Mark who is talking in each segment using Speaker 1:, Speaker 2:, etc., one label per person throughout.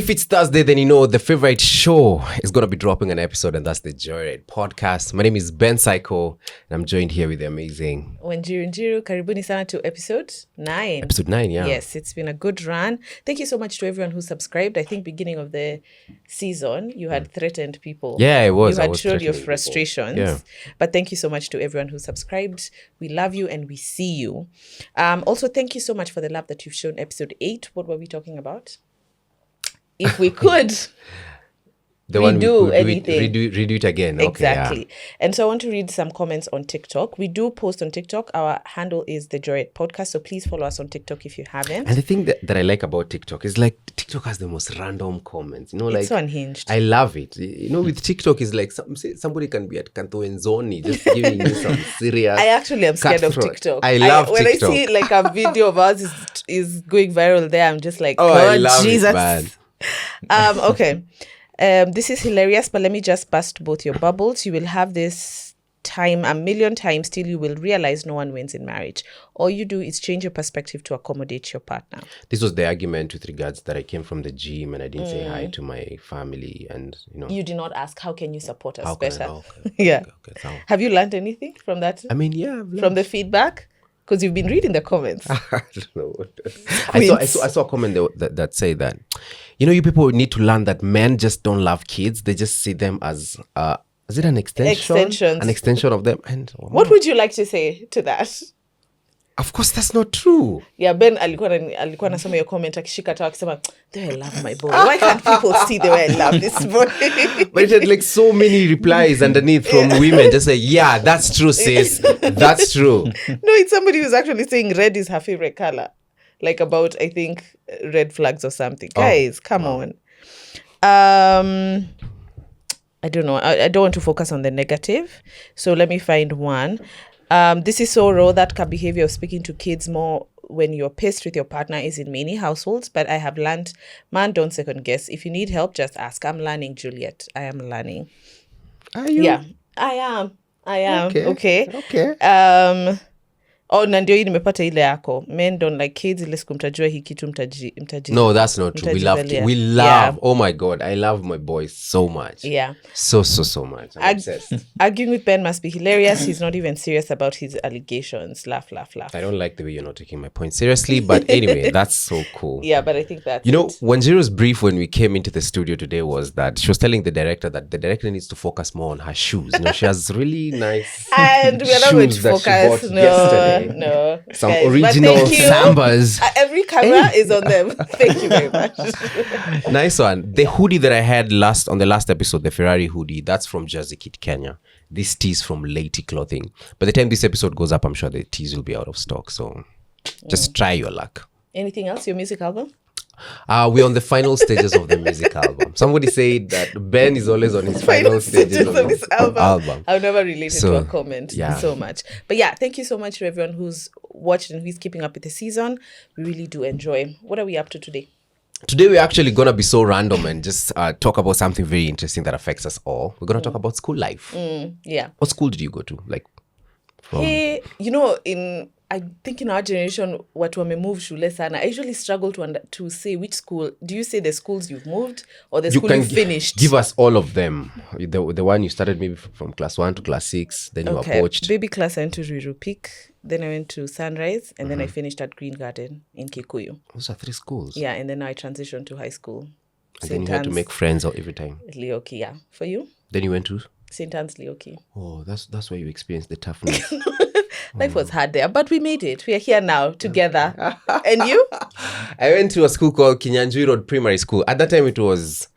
Speaker 1: if it's Thursday, then you know the favorite show is going to be dropping an episode, and that's the Joyride podcast. My name is Ben Psycho, and I'm joined here with the amazing
Speaker 2: Wanjiru. Karibuni sana to episode 9.
Speaker 1: Episode 9, yeah.
Speaker 2: Yes, it's been a good run. Thank you so much to everyone who subscribed. I think beginning of the season, you had threatened people.
Speaker 1: Yeah, it was.
Speaker 2: You
Speaker 1: I
Speaker 2: had
Speaker 1: was
Speaker 2: showed your
Speaker 1: threatening
Speaker 2: frustrations.
Speaker 1: people. Yeah.
Speaker 2: But thank you so much to everyone who subscribed. We love you and we see you. Also, thank you so much for the love that you've shown episode 8. What were we talking about? If we could redo
Speaker 1: it again.
Speaker 2: Exactly.
Speaker 1: Okay, yeah.
Speaker 2: And so I want to read some comments on TikTok. We do post on TikTok. Our handle is the Joyride Podcast. So please follow us on TikTok if you haven't.
Speaker 1: And the thing that I like about TikTok is like TikTok has the most random comments. You know, like
Speaker 2: it's so unhinged.
Speaker 1: I love it. You know, with TikTok is like somebody can be at Kanto Enzoni just giving you some serious.
Speaker 2: I actually am scared of
Speaker 1: cutthroat.
Speaker 2: TikTok.
Speaker 1: I love
Speaker 2: when
Speaker 1: TikTok.
Speaker 2: When I see like a video of ours is going viral there, I'm just like,
Speaker 1: oh,
Speaker 2: God,
Speaker 1: I love
Speaker 2: Jesus.
Speaker 1: it, man.
Speaker 2: Okay. This is hilarious, but let me just bust both your bubbles. You will have this time a million times till you will realize no one wins in marriage. All you do is change your perspective to accommodate your partner.
Speaker 1: This was the argument with regards that I came from the gym and I didn't say hi to my family, and you know.
Speaker 2: You did not ask, how can you support us
Speaker 1: How
Speaker 2: better?
Speaker 1: okay.
Speaker 2: Yeah.
Speaker 1: Okay.
Speaker 2: Have you learned anything from that?
Speaker 1: I mean, yeah. I've learned.
Speaker 2: From the feedback? Because you've been reading the comments.
Speaker 1: I don't know. I saw a comment that said that, you know, you people need to learn that men just don't love kids. They just see them as, is it an extension?
Speaker 2: Extensions.
Speaker 1: An extension of them. And
Speaker 2: what would you like to say to that?
Speaker 1: Of course, that's not true.
Speaker 2: Yeah, Ben alikuwa nasoma your comment akishika tawa akisema, the way I love my boy. Why can't people see the way I love this boy?
Speaker 1: But it had like so many replies underneath from women just say, yeah, that's true, sis. That's true.
Speaker 2: No, it's somebody who's actually saying red is her favorite color. Like about, I think, red flags or something. Guys, come on. I don't know. I don't want to focus on the negative. So let me find one. This is so raw. That behavior of speaking to kids more when you're pissed with your partner is in many households. But I have learned, man, don't second guess. If you need help, just ask. I'm learning, Juliet. I am learning.
Speaker 1: Are you?
Speaker 2: Yeah, I am. Okay. Na ndio hii nimepata ile yako. Men don't like kids ile siku mtajua hii kitu mtaji.
Speaker 1: No, that's not true. We love.
Speaker 2: Yeah.
Speaker 1: Oh my God, I love my boys so much.
Speaker 2: Yeah.
Speaker 1: So much. I'm obsessed.
Speaker 2: Arguing with Ben must be hilarious. He's not even serious about his allegations. Laugh.
Speaker 1: I don't like the way you're not taking my point seriously, but anyway, that's so cool.
Speaker 2: Yeah, but I think that's
Speaker 1: You know, Wanjiru's brief when we came into the studio today was that she was telling the director that the director needs to focus more on her shoes. You know, she has really nice
Speaker 2: and we're not going to focus. No.
Speaker 1: Some
Speaker 2: guys,
Speaker 1: original Sambas.
Speaker 2: Every camera is on them. Thank you very much.
Speaker 1: Nice one. The hoodie that I had on the last episode, the Ferrari hoodie, that's from Jersey Kit, Kenya. This tee is from Lady Clothing. By the time this episode goes up, I'm sure the tees will be out of stock. So just try your luck.
Speaker 2: Anything else? Your music album?
Speaker 1: We're on the final stages of the music album. Somebody said that Ben is always on his final stages of his album.
Speaker 2: I've never related to a comment so much. But yeah, thank you so much to everyone who's watched and who's keeping up with the season. We really do enjoy. What are we up to today?
Speaker 1: Today we're actually going to be so random and just talk about something very interesting that affects us all. We're going to talk about school life.
Speaker 2: Yeah.
Speaker 1: What school did you go to?
Speaker 2: Hey, you know, I think in our generation, watu wamemove shule sana. I usually struggle to say which school. Do you say the schools you've moved or the school you finished?
Speaker 1: Give us all of them. The one you started maybe from class 1 to class 6, then you were poached.
Speaker 2: Baby class I went to Ruiru Peak, then I went to Sunrise, and then I finished at Green Garden in Kikuyu.
Speaker 1: Those are 3 schools.
Speaker 2: Yeah, and then I transitioned to high school.
Speaker 1: And then you had to make friends every time.
Speaker 2: Leoki, yeah. For you?
Speaker 1: Then you went to?
Speaker 2: St. Anne's Leoki.
Speaker 1: Oh, that's where you experienced the toughness.
Speaker 2: Life was hard there, but we made it. We are here now together. And you?
Speaker 1: I went to a school called Kinyanjui Road Primary School. At that time, it was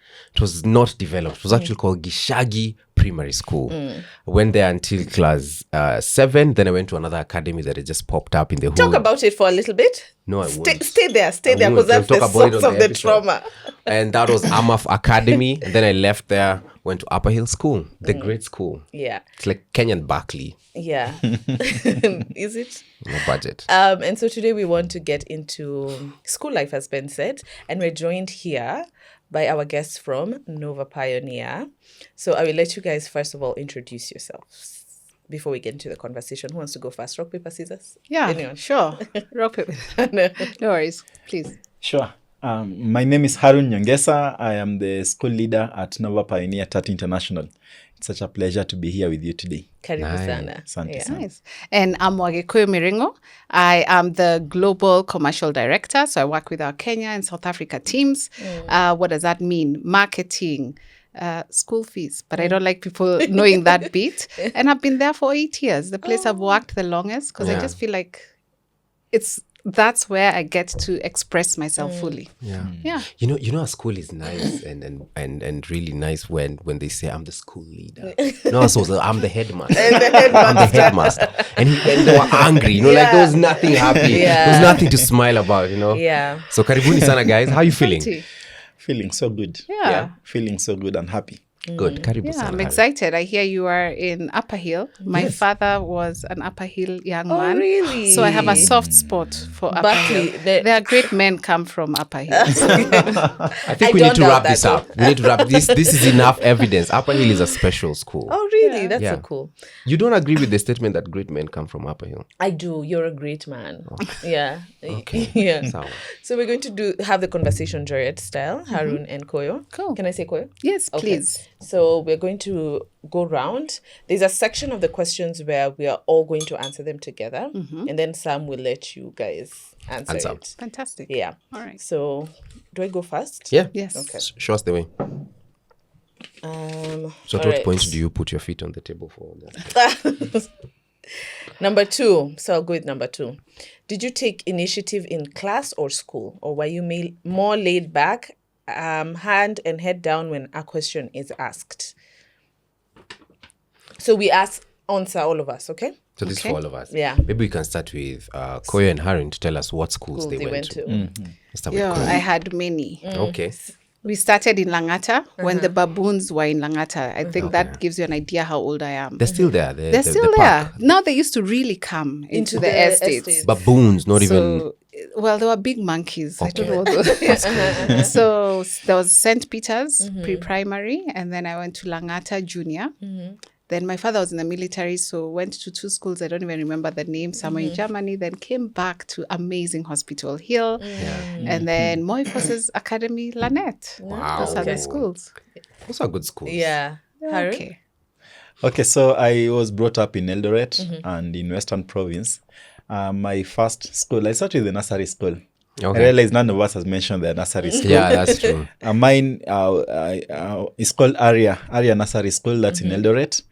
Speaker 1: not developed. It was actually called Gishagi Primary School. I went there until class 7. Then I went to another academy that had just popped up in the hood.
Speaker 2: Talk about it for a little bit.
Speaker 1: No, I won't.
Speaker 2: Stay there, because that's the source of the trauma.
Speaker 1: And that was Amaf Academy. And then I left there, went to Upper Hill School, the great school.
Speaker 2: Yeah.
Speaker 1: It's like Kenyan Berkeley.
Speaker 2: Yeah. Is it?
Speaker 1: No budget.
Speaker 2: And so today we want to get into school life, as Ben said. And we're joined here by our guests from Nova Pioneer. So I will let you guys, first of all, introduce yourselves before we get into the conversation. Who wants to go first? Rock, paper, scissors?
Speaker 3: Yeah,
Speaker 2: Anyone?
Speaker 3: sure. Rock, paper. No worries, please.
Speaker 4: Sure.
Speaker 3: My name is Harun Nyongesa. I am the school leader at Nova Pioneer Tatu International. It's such a pleasure to be here with you today.
Speaker 2: Karibu
Speaker 1: Nice.
Speaker 2: sana.
Speaker 3: Asante
Speaker 2: Yeah.
Speaker 3: sana.
Speaker 4: Nice. And I'm Wagekuyo Miringo. I am the Global Commercial Director. So I work with our Kenya and South Africa teams. What does that mean? Marketing, school fees. But I don't like people knowing that bit. And I've been there for 8 years, the place I've worked the longest, because I
Speaker 1: Yeah.
Speaker 4: just feel like that's where I get to express myself fully.
Speaker 1: Yeah.
Speaker 4: Yeah.
Speaker 1: You know, a school is nice and really nice when they say I'm the school leader. No, so I'm the headmaster. I'm the headmaster. And they were angry, like there was nothing happy.
Speaker 2: Yeah.
Speaker 1: There was nothing to smile about,
Speaker 2: Yeah.
Speaker 1: So karibuni sana guys. How are you feeling?
Speaker 4: Tea.
Speaker 3: Feeling so good.
Speaker 4: Yeah.
Speaker 3: Feeling so good and happy.
Speaker 1: Good. Karibu
Speaker 4: Yeah,
Speaker 1: sana.
Speaker 4: I'm
Speaker 1: Harry.
Speaker 4: excited. I hear you are in Upper Hill. My father was an Upper Hill young man.
Speaker 2: really?
Speaker 4: So I have a soft spot for Upper
Speaker 2: Buckley,
Speaker 4: Hill.
Speaker 2: the-
Speaker 4: There are great men come from Upper Hill. So
Speaker 1: I think
Speaker 2: I
Speaker 1: we need
Speaker 2: don't
Speaker 1: to
Speaker 2: doubt
Speaker 1: wrap
Speaker 2: that,
Speaker 1: this up. We need to wrap this. This is enough evidence. Upper Hill is a special school.
Speaker 2: Oh, really?
Speaker 4: Yeah.
Speaker 2: That's
Speaker 1: Yeah.
Speaker 2: so cool.
Speaker 1: You don't agree with the statement that great men come from Upper Hill?
Speaker 2: I do. You're a great man. Yeah.
Speaker 1: Okay.
Speaker 2: Yeah.
Speaker 1: Sawa.
Speaker 2: So we're going to have the conversation Juliet style, Harun and Koyo.
Speaker 4: Cool.
Speaker 2: Can I say Koyo?
Speaker 4: yes,
Speaker 2: Okay.
Speaker 4: please.
Speaker 2: So we're going to go round. There's a section of the questions where we are all going to answer them together, and then Sam will let you guys answer
Speaker 1: Answer.
Speaker 2: it.
Speaker 4: Fantastic.
Speaker 2: Yeah.
Speaker 4: All right.
Speaker 2: So do I go first?
Speaker 1: Yeah.
Speaker 4: Yes.
Speaker 2: Okay.
Speaker 1: Show us the way. So at
Speaker 2: all
Speaker 1: what
Speaker 2: right.
Speaker 1: point do you put your feet on the table for that?
Speaker 2: Number 2. So I'll go with number 2. Did you take initiative in class or school, or were you more laid back, hand and head down when a question is asked? So we answer all of us, okay?
Speaker 1: So this is for all of us.
Speaker 2: Yeah.
Speaker 1: Maybe we can start with Koyo and Harun to tell us what schools they went to. Let's start with
Speaker 4: Yeah,
Speaker 1: Koyo.
Speaker 4: I had many.
Speaker 1: Okay.
Speaker 4: We started in Langata when the baboons were in Langata. I think that gives you an idea how old I am.
Speaker 1: They're still there.
Speaker 4: They're still
Speaker 1: the
Speaker 4: there.
Speaker 1: park.
Speaker 4: Now they used to really come into the estates.
Speaker 1: Baboons, not even.
Speaker 4: So, well, there were big monkeys. I don't know what those. So there was St. Peter's pre-primary, and then I went to Langata Junior. Then my father was in the military, so went to 2 schools. I don't even remember the name. Somewhere in Germany. Then came back to amazing Hospital Hill, and then Moy Forces Academy, Lanette.
Speaker 1: Wow.
Speaker 4: Those are
Speaker 1: Okay.
Speaker 4: the schools.
Speaker 1: Those are good schools.
Speaker 2: Yeah. Harun?
Speaker 4: Okay.
Speaker 3: Okay, so I was brought up in Eldoret and in Western Province. My first school, I started with the nursery school.
Speaker 1: Okay.
Speaker 3: I realized none of us has mentioned the nursery school.
Speaker 1: Yeah, that's true.
Speaker 3: Mine is called Aria Nursery School. That's in Eldoret.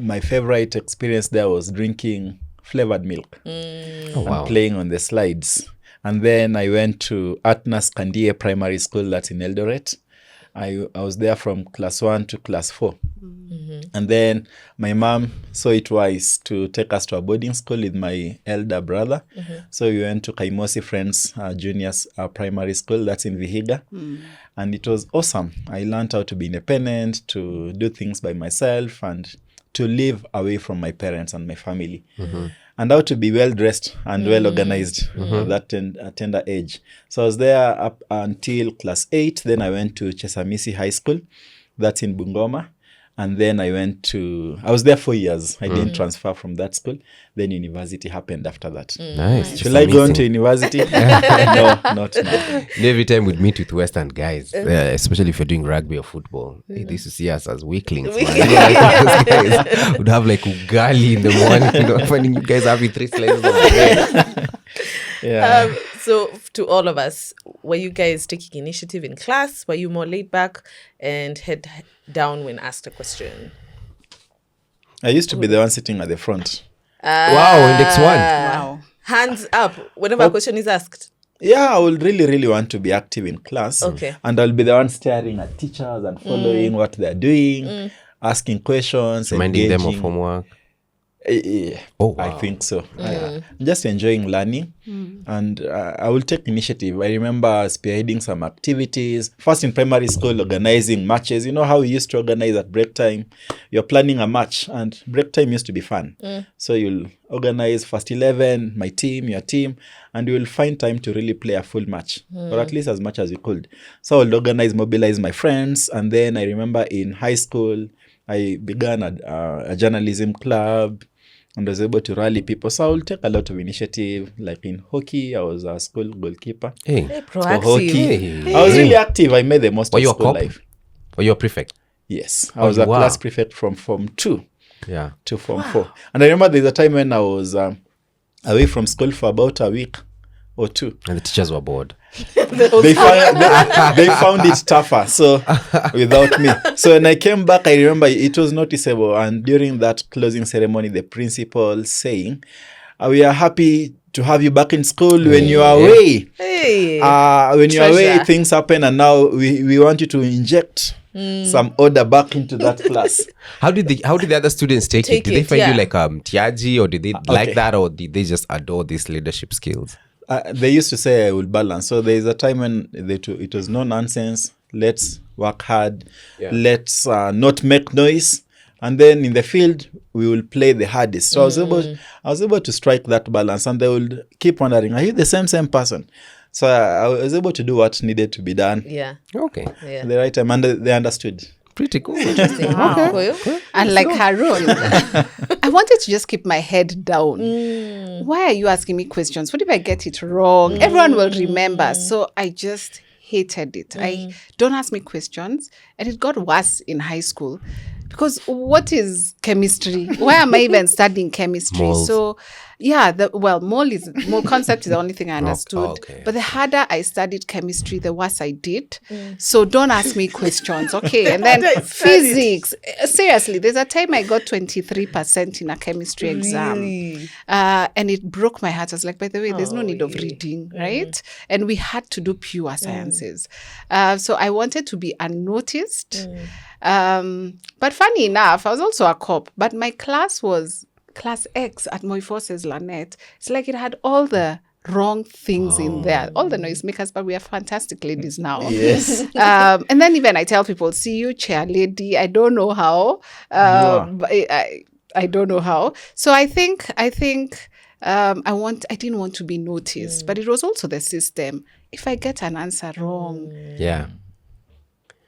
Speaker 3: My favorite experience there was drinking flavored milk
Speaker 1: Oh,
Speaker 3: and
Speaker 1: wow.
Speaker 3: playing on the slides. And then I went to Atnas Kandie Primary School. That's in Eldoret. I was there from class 1 to class 4. And then my mom saw it wise to take us to a boarding school with my elder brother. So we went to Kaimosi Friends Juniors Primary School. That's in Vihiga. And it was awesome. I learned how to be independent, to do things by myself, and to live away from my parents and my family. And how to be well-dressed and well-organized at that tender age. So I was there up until class 8. Then I went to Chesamisi High School. That's in Bungoma. And then I was there 4 years. I didn't transfer from that school. Then university happened after that.
Speaker 1: Nice.
Speaker 3: Should I go on to university? No, not now.
Speaker 1: Every time we'd meet with Western guys, especially if you're doing rugby or football, they used to see us as weaklings. Man. Like, those guys would have like ugali in the morning, finding you guys having 3 slices of bread.
Speaker 3: Yeah.
Speaker 2: So to all of us, were you guys taking initiative in class? Were you more laid back and head down when asked a question?
Speaker 3: I used to be the one sitting at the front.
Speaker 1: Wow, index 1.
Speaker 4: Wow.
Speaker 2: Hands up whenever a question is asked.
Speaker 3: Yeah, I would really, really want to be active in class.
Speaker 2: Okay.
Speaker 3: And I'll be the one staring at teachers and following what they're doing, asking questions,
Speaker 1: Reminding them of
Speaker 3: engaging.
Speaker 1: homework.
Speaker 3: Yeah,
Speaker 1: Oh,
Speaker 3: I
Speaker 1: wow.
Speaker 3: think so. I'm just enjoying learning, and I will take initiative. I remember spearheading some activities. First in primary school, organizing matches. You know how we used to organize at break time? You're planning a match, and break time used to be fun. So you'll organize first 11, my team, your team, and you will find time to really play a full match, or at least as much as you could. So I'll mobilize my friends, and then I remember in high school, I began a journalism club. and was able to rally people. So I will take a lot of initiative. Like in hockey, I was a school goalkeeper.
Speaker 1: Hey.
Speaker 2: Hey,
Speaker 3: For
Speaker 2: proactive.
Speaker 3: hockey, I was really active. I made the most
Speaker 1: Were
Speaker 3: of
Speaker 1: you a
Speaker 3: school
Speaker 1: cop?
Speaker 3: life.
Speaker 1: Or you're a prefect?
Speaker 3: Yes, I was
Speaker 1: you
Speaker 3: a class
Speaker 1: were?
Speaker 3: prefect from Form 2
Speaker 1: Yeah.
Speaker 3: to Form 4. And I remember there's a time when I was away from school for about a week or two.
Speaker 1: And the teachers were bored.
Speaker 3: They found it tougher, so without me. So when I came back, I remember it was noticeable. And during that closing ceremony, the principal saying, we are happy to have you back in school when you are away.
Speaker 2: Hey.
Speaker 3: When you're away,
Speaker 2: Treasure.
Speaker 3: things happen, and now we want you to inject some order back into that class.
Speaker 1: How did the other students take it?
Speaker 2: Take
Speaker 1: Did they
Speaker 2: it,
Speaker 1: find you
Speaker 2: yeah.
Speaker 1: like Tiaji, or did they like
Speaker 3: Okay.
Speaker 1: that, or did they just adore these leadership skills?
Speaker 3: They used to say I will balance. So there is a time when it was no nonsense. Let's work hard.
Speaker 1: Yeah.
Speaker 3: Let's not make noise. And then in the field, we will play the hardest. So I was able to strike that balance, and they would keep wondering, are you the same person? So I was able to do what needed to be done
Speaker 2: Yeah.
Speaker 1: Okay.
Speaker 2: Yeah.
Speaker 3: at the right time, and they understood.
Speaker 1: Pretty cool.
Speaker 4: Wow.
Speaker 2: Koyo?
Speaker 4: And like Harun, I wanted to just keep my head down. Why are you asking me questions? What if I get it wrong? Everyone will remember. So I just hated it. Don't ask me questions. And it got worse in high school. Because what is chemistry? Why am I even studying chemistry?
Speaker 1: Moles.
Speaker 4: So, yeah, mole concept is the only thing I understood.
Speaker 1: okay.
Speaker 4: But the harder I studied chemistry, the worse I did. So don't ask me questions, okay? And then
Speaker 2: harder I studied.
Speaker 4: physics. Seriously, there's a time I got 23% in a chemistry exam.
Speaker 2: Really?
Speaker 4: And it broke my heart. I was like, by the way, there's no
Speaker 2: Oh,
Speaker 4: need of
Speaker 2: yeah.
Speaker 4: reading, right? And we had to do pure sciences. So I wanted to be unnoticed. But funny enough, I was also a cop, but my class was class X at Moiforce's Lanette. It's like it had all the wrong things in there, all the noisemakers, but we are fantastic ladies now.
Speaker 3: Yes.
Speaker 4: And then even I tell people, see you, chair lady. I don't know how. But I don't know how. So I think I didn't want to be noticed, but it was also the system. If I get an answer wrong,
Speaker 1: Yeah.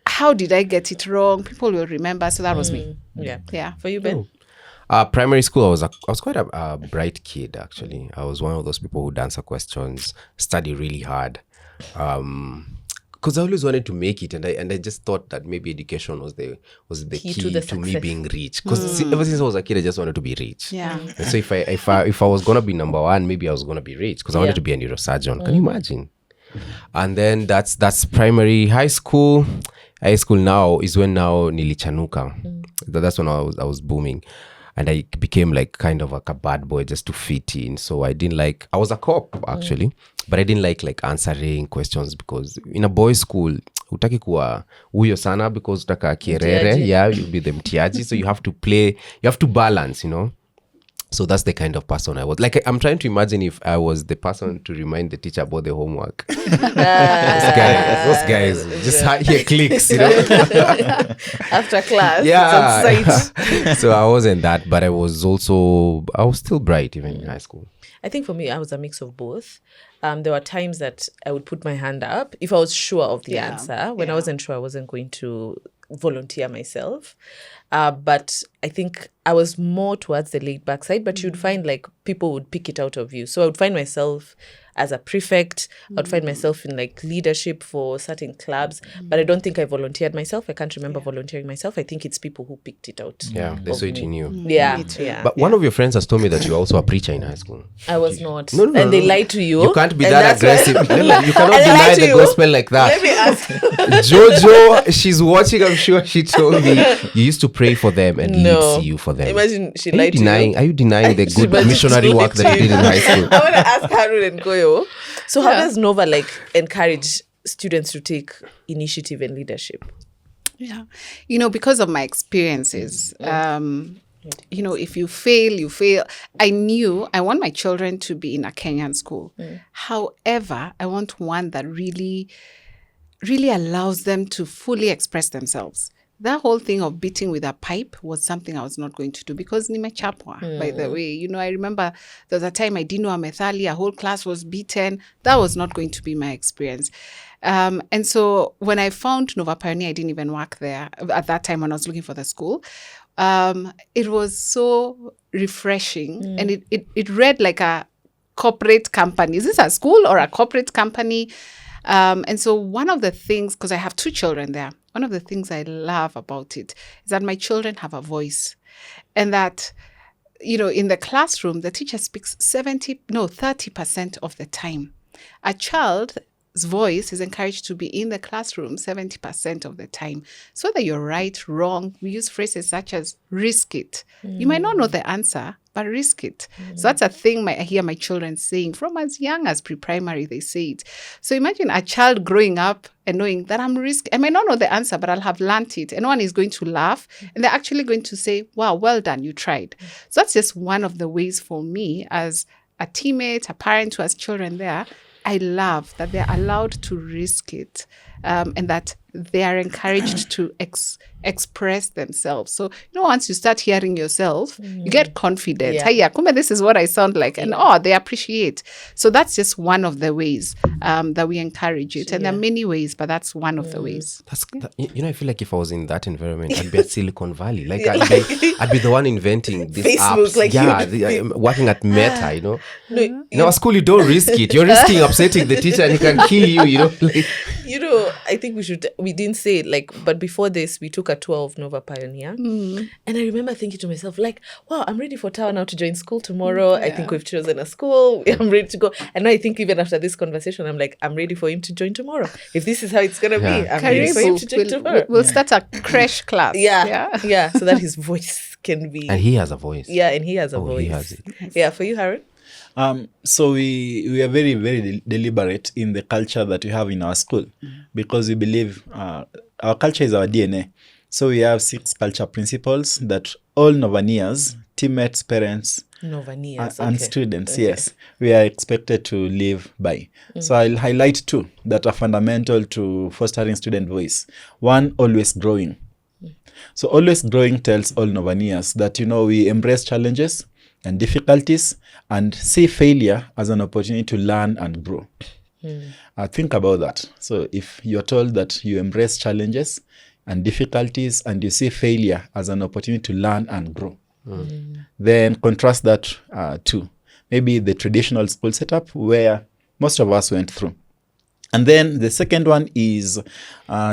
Speaker 4: how did I get it wrong? People will remember. So that was me.
Speaker 2: Yeah.
Speaker 4: Yeah.
Speaker 2: For you, Ben?
Speaker 1: Primary school, I was quite a bright kid, actually. I was one of those people who'd answer questions, study really hard. Because I always wanted to make it, and I just thought that maybe education was the key
Speaker 2: to the
Speaker 1: to me
Speaker 2: success.
Speaker 1: being rich. Because ever since I was a kid, I just wanted to be rich.
Speaker 4: Yeah.
Speaker 1: And so if I was gonna be number one, maybe I was gonna be rich because I wanted to be a neurosurgeon. Can you imagine? And then that's primary. High school now is when now nilichanuka. That's when I was booming. And I became like kind of like a bad boy just to fit in. So I was a cop actually, but I didn't like answering questions because in a boys' school, utaki kuwa huyo sana because utaka kierere.
Speaker 2: Mtiaji.
Speaker 1: Yeah, you'll be the mtiaji. So you have to balance, you know. So that's the kind of person I was. Like, I'm trying to imagine if I was the person to remind the teacher about the homework. Those guys just hear clicks, you know.
Speaker 2: After class.
Speaker 1: Yeah.
Speaker 2: It's on site.
Speaker 1: So I wasn't that, but I was still bright even in high school.
Speaker 2: I think for me, I was a mix of both. There were times that I would put my hand up if I was sure of the answer. When I wasn't sure, I wasn't going to volunteer myself. But I think I was more towards the laid back side, but you'd find like people would pick it out of you. So I would find myself as a prefect. I would find myself in like leadership for certain clubs, but I don't think I volunteered myself. I can't remember volunteering myself. I think it's people who picked it out.
Speaker 1: Yeah, they saw it in you.
Speaker 2: Yeah. Yeah.
Speaker 1: But one of your friends has told me that you were also a preacher in high school.
Speaker 2: I was not.
Speaker 1: No,
Speaker 2: and they lied to you.
Speaker 1: You can't be
Speaker 2: and
Speaker 1: that
Speaker 2: that's why-
Speaker 1: aggressive. No, you cannot
Speaker 2: And they lied
Speaker 1: deny
Speaker 2: to
Speaker 1: the
Speaker 2: you.
Speaker 1: gospel like that.
Speaker 2: Let me ask.
Speaker 1: Jojo, she's watching. I'm sure she told me you used to pray for them and
Speaker 2: No.
Speaker 1: lead you for them.
Speaker 2: Imagine she
Speaker 1: Are you
Speaker 2: lied to you.
Speaker 1: Are you denying the
Speaker 2: She
Speaker 1: good
Speaker 2: imagine
Speaker 1: missionary
Speaker 2: she
Speaker 1: work
Speaker 2: lied
Speaker 1: that
Speaker 2: to
Speaker 1: you did in high school?
Speaker 2: I want to ask Harun and Koyo. So how does Nova like encourage students to take initiative and leadership?
Speaker 4: Yeah. Because of my experiences, if you fail, you fail. I knew I want my children to be in a Kenyan school. However, I want one that really, really allows them to fully express themselves. That whole thing of beating with a pipe was something I was not going to do because nimechapwa, by the way. I remember there was a time I didn't know a methali, a whole class was beaten. That was not going to be my experience. And so when I found Nova Pioneer, I didn't even work there at that time when I was looking for the school. it was so refreshing, and it read like a corporate company. Is this a school or a corporate company? And so one of the things, because I have 2 children there, one of the things I love about it is that my children have a voice, and that, in the classroom, the teacher speaks 30% of the time. A child's voice is encouraged to be in the classroom 70% of the time. So that you're right, wrong, we use phrases such as risk it. You might not know the answer, but risk it. So that's a thing I hear my children saying from as young as pre-primary, they say it. So imagine a child growing up and knowing that I might not know the answer, but I'll have learnt it. And no one is going to laugh. And they're actually going to say, wow, well done, you tried. So that's just one of the ways for me as a teammate, a parent who has children there. I love that they're allowed to risk it, and that they are encouraged to express themselves. So, once you start hearing yourself, you get confident.
Speaker 2: Yeah.
Speaker 4: Hey, Kumbe, this is what I sound like. And they appreciate. So that's just one of the ways that we encourage it. And there are many ways, but that's one of the ways.
Speaker 1: I feel like if I was in that environment, I'd be at Silicon Valley. Like I'd be the one inventing these
Speaker 2: Facebook,
Speaker 1: apps. Working at Meta, No, at school you don't risk it. You're risking upsetting the teacher and he can kill you,
Speaker 2: I think we didn't say it, but before this, we took a tour of Nova Pioneer. And I remember thinking to myself, wow, I'm ready for Tower now to join school tomorrow. I think we've chosen a school. I'm ready to go. And now I think even after this conversation, I'm like, I'm ready for him to join tomorrow. If this is how it's going to be, I'm ready for him to join tomorrow.
Speaker 4: We'll start a crash class.
Speaker 2: Yeah. So that his voice can be...
Speaker 1: And he has a voice.
Speaker 2: Yeah, and he has a voice.
Speaker 1: He has it.
Speaker 2: Yeah, for you, Harun?
Speaker 3: So we are very, very deliberate in the culture that we have in our school, because we believe our culture is our DNA. So we have 6 culture principles that all Novanians, teammates, parents, and students, yes, we are expected to live by. So I'll highlight 2 that are fundamental to fostering student voice. 1, always growing. So always growing tells all Novanians that, we embrace challenges and difficulties and see failure as an opportunity to learn and grow. Think about that. So if you're told that you embrace challenges and difficulties and you see failure as an opportunity to learn and grow, then contrast that to maybe the traditional school setup where most of us went through. And then the second one is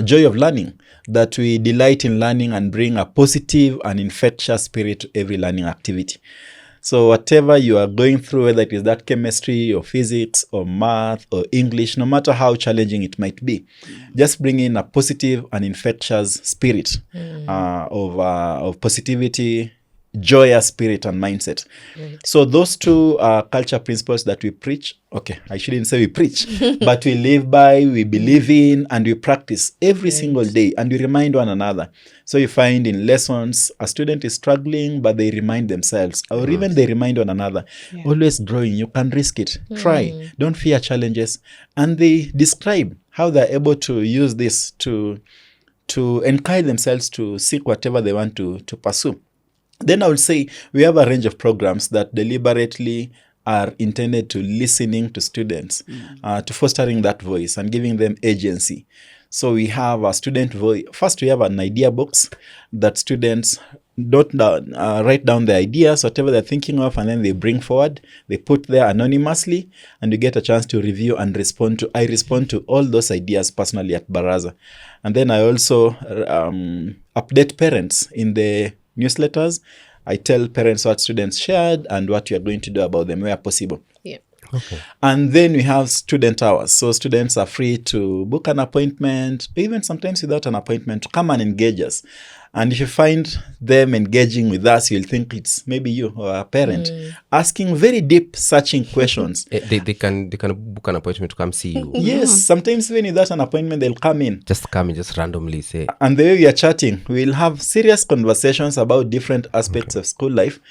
Speaker 3: joy of learning, that we delight in learning and bring a positive and infectious spirit to every learning activity. So whatever you are going through, whether it is that chemistry or physics or math or English, no matter how challenging it might be, just bring in a positive and infectious spirit of positivity, joyous spirit and mindset. Right. So those 2 culture principles that we preach, I shouldn't say we preach, but we live by, we believe in, and we practice every single day, and we remind one another. So you find in lessons, a student is struggling, but they remind themselves, or even they remind one another, always growing, you can risk it, try, don't fear challenges. And they describe how they're able to use this to encourage themselves to seek whatever they want to pursue. Then I would say we have a range of programs that deliberately are intended to listening to students, to fostering that voice and giving them agency. So we have a student voice. First, we have an idea box that students write down the ideas, whatever they're thinking of, and then they bring forward. They put there anonymously, and you get a chance to review and respond to. I respond to all those ideas personally at Baraza. And then I also update parents in the newsletters. I tell parents what students shared and what we are going to do about them where possible.
Speaker 2: Yeah.
Speaker 1: Okay.
Speaker 3: And then we have student hours. So students are free to book an appointment, even sometimes without an appointment, to come and engage us. And if you find them engaging with us, you'll think it's maybe you or a parent asking very deep, searching questions.
Speaker 1: They can book an appointment to come see you.
Speaker 3: Yes, sometimes even without an appointment, they'll come in.
Speaker 1: Just come and just randomly say.
Speaker 3: And the way we are chatting, we'll have serious conversations about different aspects of school life.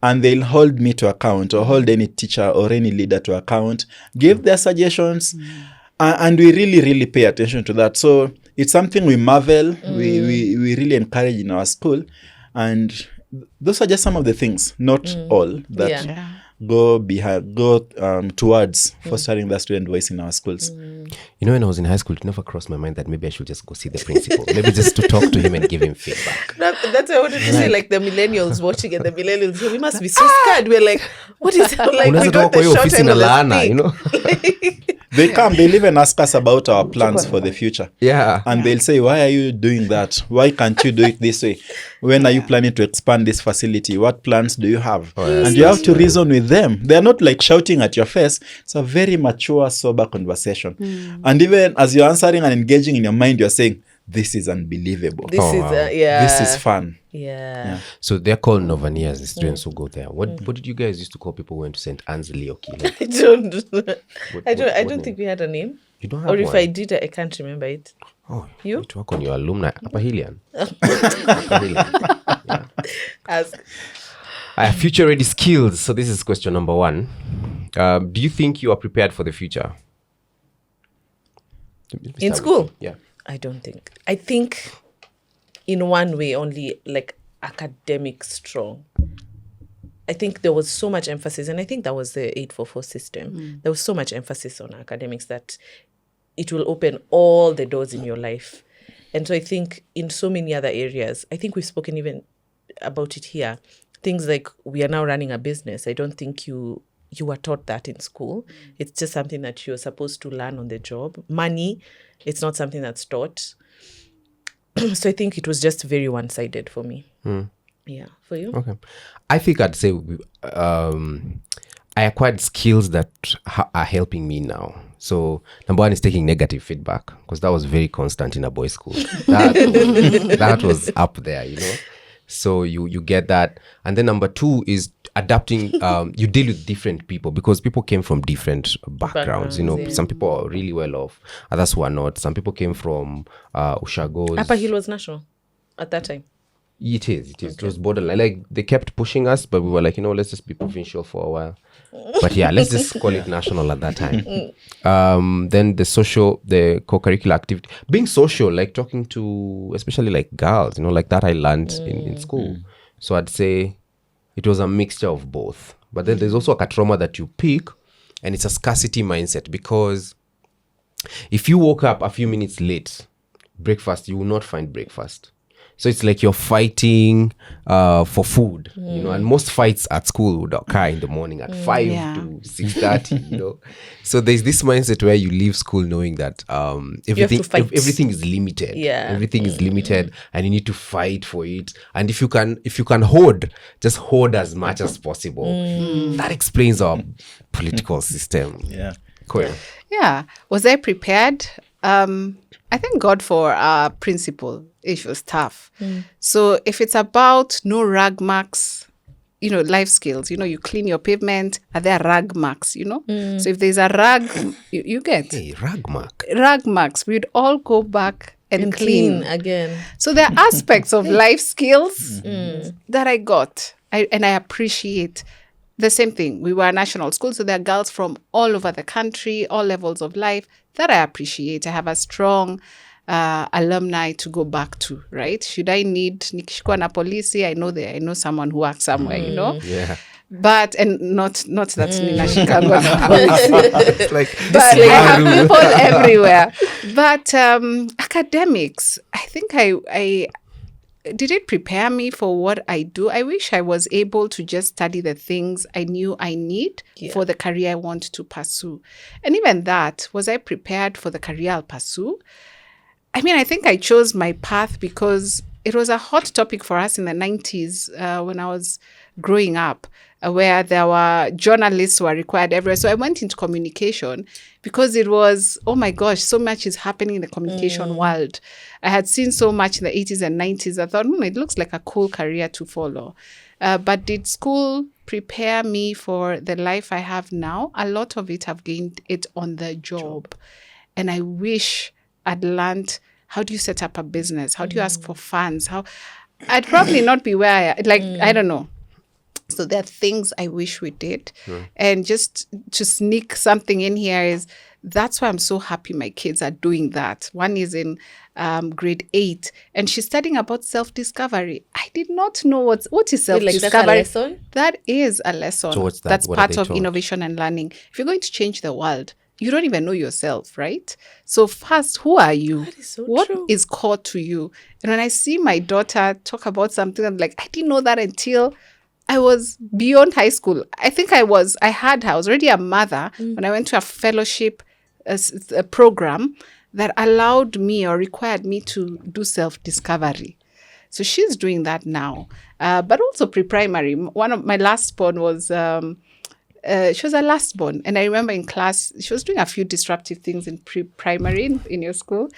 Speaker 3: And they'll hold me to account, or hold any teacher or any leader to account, give their suggestions. And we really, really pay attention to that. So it's something we marvel, we really encourage in our school. And those are just some of the things, not all, that go towards fostering the student voice in our schools.
Speaker 1: You know, when I was in high school, it never crossed my mind that maybe I should just go see the principal. Maybe just to talk to him and give him feedback.
Speaker 2: That's why I wanted to say, like, the millennials watching and the millennials, we must be so scared. We're like, what is like, we
Speaker 1: Unaweza
Speaker 2: got
Speaker 1: toka kwa
Speaker 2: the
Speaker 1: hiyo
Speaker 2: short
Speaker 1: ofisi
Speaker 2: end
Speaker 1: na
Speaker 2: of the
Speaker 1: laana,
Speaker 2: stick.
Speaker 1: you know?
Speaker 3: They come, they'll even ask us about our plans for the future.
Speaker 1: Yeah.
Speaker 3: And they'll say, why are you doing that? Why can't you do it this way? When are you planning to expand this facility? What plans do you have? And you have to reason with them. They're not like shouting at your face. It's a very mature, sober conversation. And even as you're answering and engaging in your mind, you're saying, this is unbelievable.
Speaker 2: This is,
Speaker 1: wow.
Speaker 2: yeah.
Speaker 3: This is fun.
Speaker 2: Yeah.
Speaker 1: So they're called Novanias, the students who go there. What did you guys used to call people who went to St. Anne's Leoki? Like,
Speaker 2: I don't
Speaker 1: what
Speaker 2: think we had a name.
Speaker 1: you don't have
Speaker 2: Or if
Speaker 1: one?
Speaker 2: I did, I can't remember it.
Speaker 1: Oh,
Speaker 2: You?
Speaker 1: need to work on your alumni. Upper Hillian. Upper Hillian. Yeah.
Speaker 2: Ask.
Speaker 1: Future ready skills. So this is question number 1. Do you think you are prepared for the future?
Speaker 2: In school?
Speaker 1: Yeah.
Speaker 2: I don't think. I think in one way only, like, academic strong. I think there was so much emphasis, and I think that was the 844 system. There was so much emphasis on academics that it will open all the doors in your life. And so I think in so many other areas, I think we've spoken even about it here. Things like we are now running a business. I don't think you were taught that in school. It's just something that you're supposed to learn on the job. Money, it's not something that's taught. So I think it was just very one-sided for me. Yeah. For you?
Speaker 1: Okay. I think I'd say I acquired skills that are helping me now. So number 1 is taking negative feedback, because that was very constant in a boys' school. That was up there, you know. So you get that. And then number 2 is adapting. You deal with different people, because people came from different backgrounds. You know,
Speaker 2: yeah.
Speaker 1: some people are really well off, others were not. Some people came from Ushagos.
Speaker 2: Upper Hill was national at that time.
Speaker 1: It is. It was borderline. Like, they kept pushing us, but we were like, you know, let's just be provincial for a while. But yeah, let's just call it national at that time. Then the co-curricular activity, being social, like talking to, especially like girls, you know, like that I learned in school. So I'd say it was a mixture of both. But then there's also a trauma that you pick, and it's a scarcity mindset, because if you woke up a few minutes late, breakfast, you will not find breakfast. So it's like you're fighting for food, you know, and most fights at school would occur in the morning at 5
Speaker 4: Yeah.
Speaker 1: to 6:30, you know. So there's this mindset where you leave school knowing that everything is limited.
Speaker 2: Yeah.
Speaker 1: Everything is limited, and you need to fight for it. And if you can hoard, just hoard as much as possible. That explains our political system.
Speaker 3: Yeah.
Speaker 1: Cool.
Speaker 4: Yeah. Was I prepared? I thank God for our principal. It was tough. So if it's about no rag marks, you know, life skills, you know, you clean your pavement, are there rag marks, you know? So if there's a rag, you get
Speaker 1: Hey, ragmark.
Speaker 4: rag marks. We'd all go back and clean.
Speaker 2: again.
Speaker 4: So there are aspects of life skills that I got. And I appreciate. The same thing. We were a national school, so there are girls from all over the country, all levels of life, that I appreciate. I have a strong alumni to go back to, right? Should I need nikishikwa na polisi? I know someone who works somewhere, you know?
Speaker 1: Yeah.
Speaker 4: But, and not that ninashikangwa na polisi.
Speaker 1: It's like,
Speaker 4: But I have people everywhere. But academics, I think I did it prepare me for what I do? I wish I was able to just study the things I knew I need for the career I want to pursue. And even that, was I prepared for the career I'll pursue? I mean, I think I chose my path because it was a hot topic for us in the 90s when I was growing up, where there were journalists who were required everywhere. So I went into communication because it was, oh my gosh, so much is happening in the communication world. I had seen so much in the 80s and 90s. I thought, it looks like a cool career to follow. But did school prepare me for the life I have now? A lot of it, I've gained it on the job. And I wish I'd learned, how do you set up a business? How do you ask for funds? I'd probably not be where I don't know. So there are things I wish we did. And just to sneak something in here is that's why I'm so happy my kids are doing that. One is in grade 8 and she's studying about self-discovery. I did not know what is
Speaker 2: Wait, like that's a
Speaker 4: self-discovery.
Speaker 2: lesson?
Speaker 4: That is a lesson.
Speaker 1: So what's that?
Speaker 4: That's
Speaker 1: What are
Speaker 4: part
Speaker 1: they
Speaker 4: of
Speaker 1: taught?
Speaker 4: innovation and learning. If you're going to change the world, you don't even know yourself, right? So first, who are you?
Speaker 2: That is so
Speaker 4: What
Speaker 2: true.
Speaker 4: is core to you? And when I see my daughter talk about something, I'm like, I didn't know that until I was beyond high school. I think I was already a mother when I went to a fellowship a program that allowed me or required me to do self-discovery. So she's doing that now. But also pre-primary. One of my last born was, she was a last born. And I remember in class, she was doing a few disruptive things in pre-primary in your school.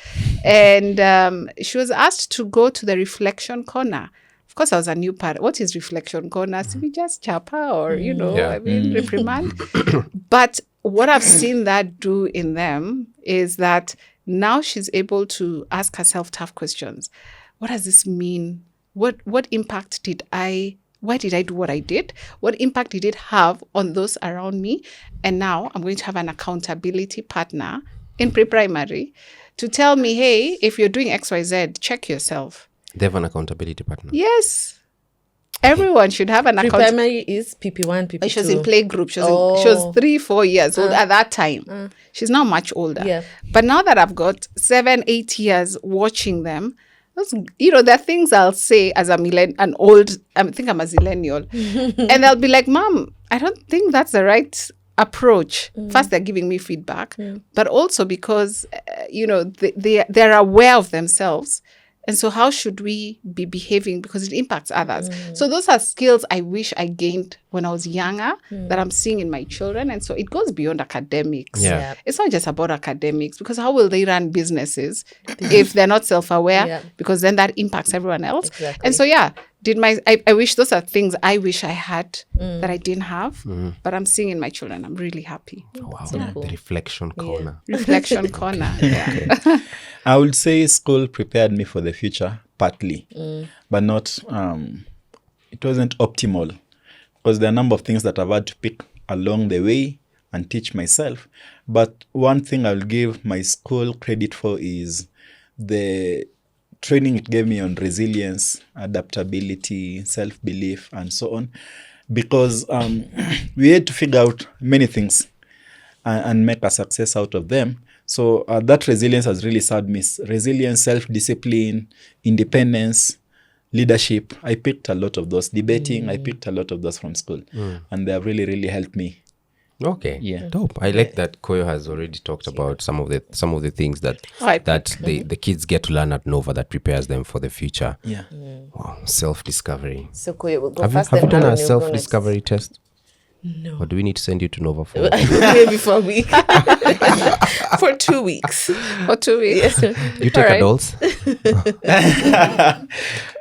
Speaker 4: And she was asked to go to the reflection corner. Of course, I was a new parent. What is reflection corner? So we just chapa or,
Speaker 1: Yeah.
Speaker 4: reprimand. But what I've seen that do in them is that now she's able to ask herself tough questions. What does this mean? What impact why did I do what I did? What impact did it have on those around me? And now I'm going to have an accountability partner in pre-primary to tell me, hey, if you're doing XYZ, check yourself.
Speaker 1: They have an accountability partner.
Speaker 4: Yes. Everyone should have an account.
Speaker 2: Pre-primary is PP1, PP2.
Speaker 4: She was in playgroup. She was 3-4 years old at that time. She's now much older.
Speaker 2: Yeah.
Speaker 4: But now that I've got 7-8 years watching them, there are things I'll say as I think I'm a zillennial. And they'll be like, Mom, I don't think that's the right approach. First, they're giving me feedback, but also because, they're aware of themselves. And so how should we be behaving? Because it impacts others. So those are skills I wish I gained when I was younger that I'm seeing in my children. And so it goes beyond academics.
Speaker 1: Yeah.
Speaker 4: It's not just about academics, because how will they run businesses if they're not self-aware?
Speaker 2: Yeah.
Speaker 4: Because then that impacts everyone else.
Speaker 2: Exactly.
Speaker 4: And so, I wish those are things I wish I had that I didn't have, but I'm seeing in my children. I'm really happy.
Speaker 1: Oh, wow.
Speaker 2: cool.
Speaker 1: The reflection corner.
Speaker 4: Reflection corner. Yeah.
Speaker 3: I would say school prepared me for the future, partly, but not, it wasn't optimal, because there are a number of things that I've had to pick along the way and teach myself. But one thing I'll give my school credit for is the training it gave me on resilience, adaptability, self-belief, and so on, because we had to figure out many things and make a success out of them. So that resilience has really served me. Resilience, self-discipline, independence, leadership. I picked a lot of those. Debating, I picked a lot of those from school. And they have really, really helped me.
Speaker 1: Okay.
Speaker 3: Yeah.
Speaker 1: Dope. I like that Koyo has already talked about some of the things that the kids get to learn at Nova that prepares them for the future.
Speaker 3: Yeah.
Speaker 1: Wow. Self-discovery.
Speaker 2: So Koyo, we'll go
Speaker 1: Have
Speaker 2: first.
Speaker 1: you
Speaker 2: then
Speaker 1: done
Speaker 2: Aaron,
Speaker 1: a
Speaker 2: you'll go next.
Speaker 1: self-discovery test?
Speaker 2: No.
Speaker 1: Or do we need to send you to Nova for
Speaker 2: Maybe for a week. For 2 weeks.
Speaker 4: For 2 weeks.
Speaker 1: you take
Speaker 4: All right.
Speaker 1: adults?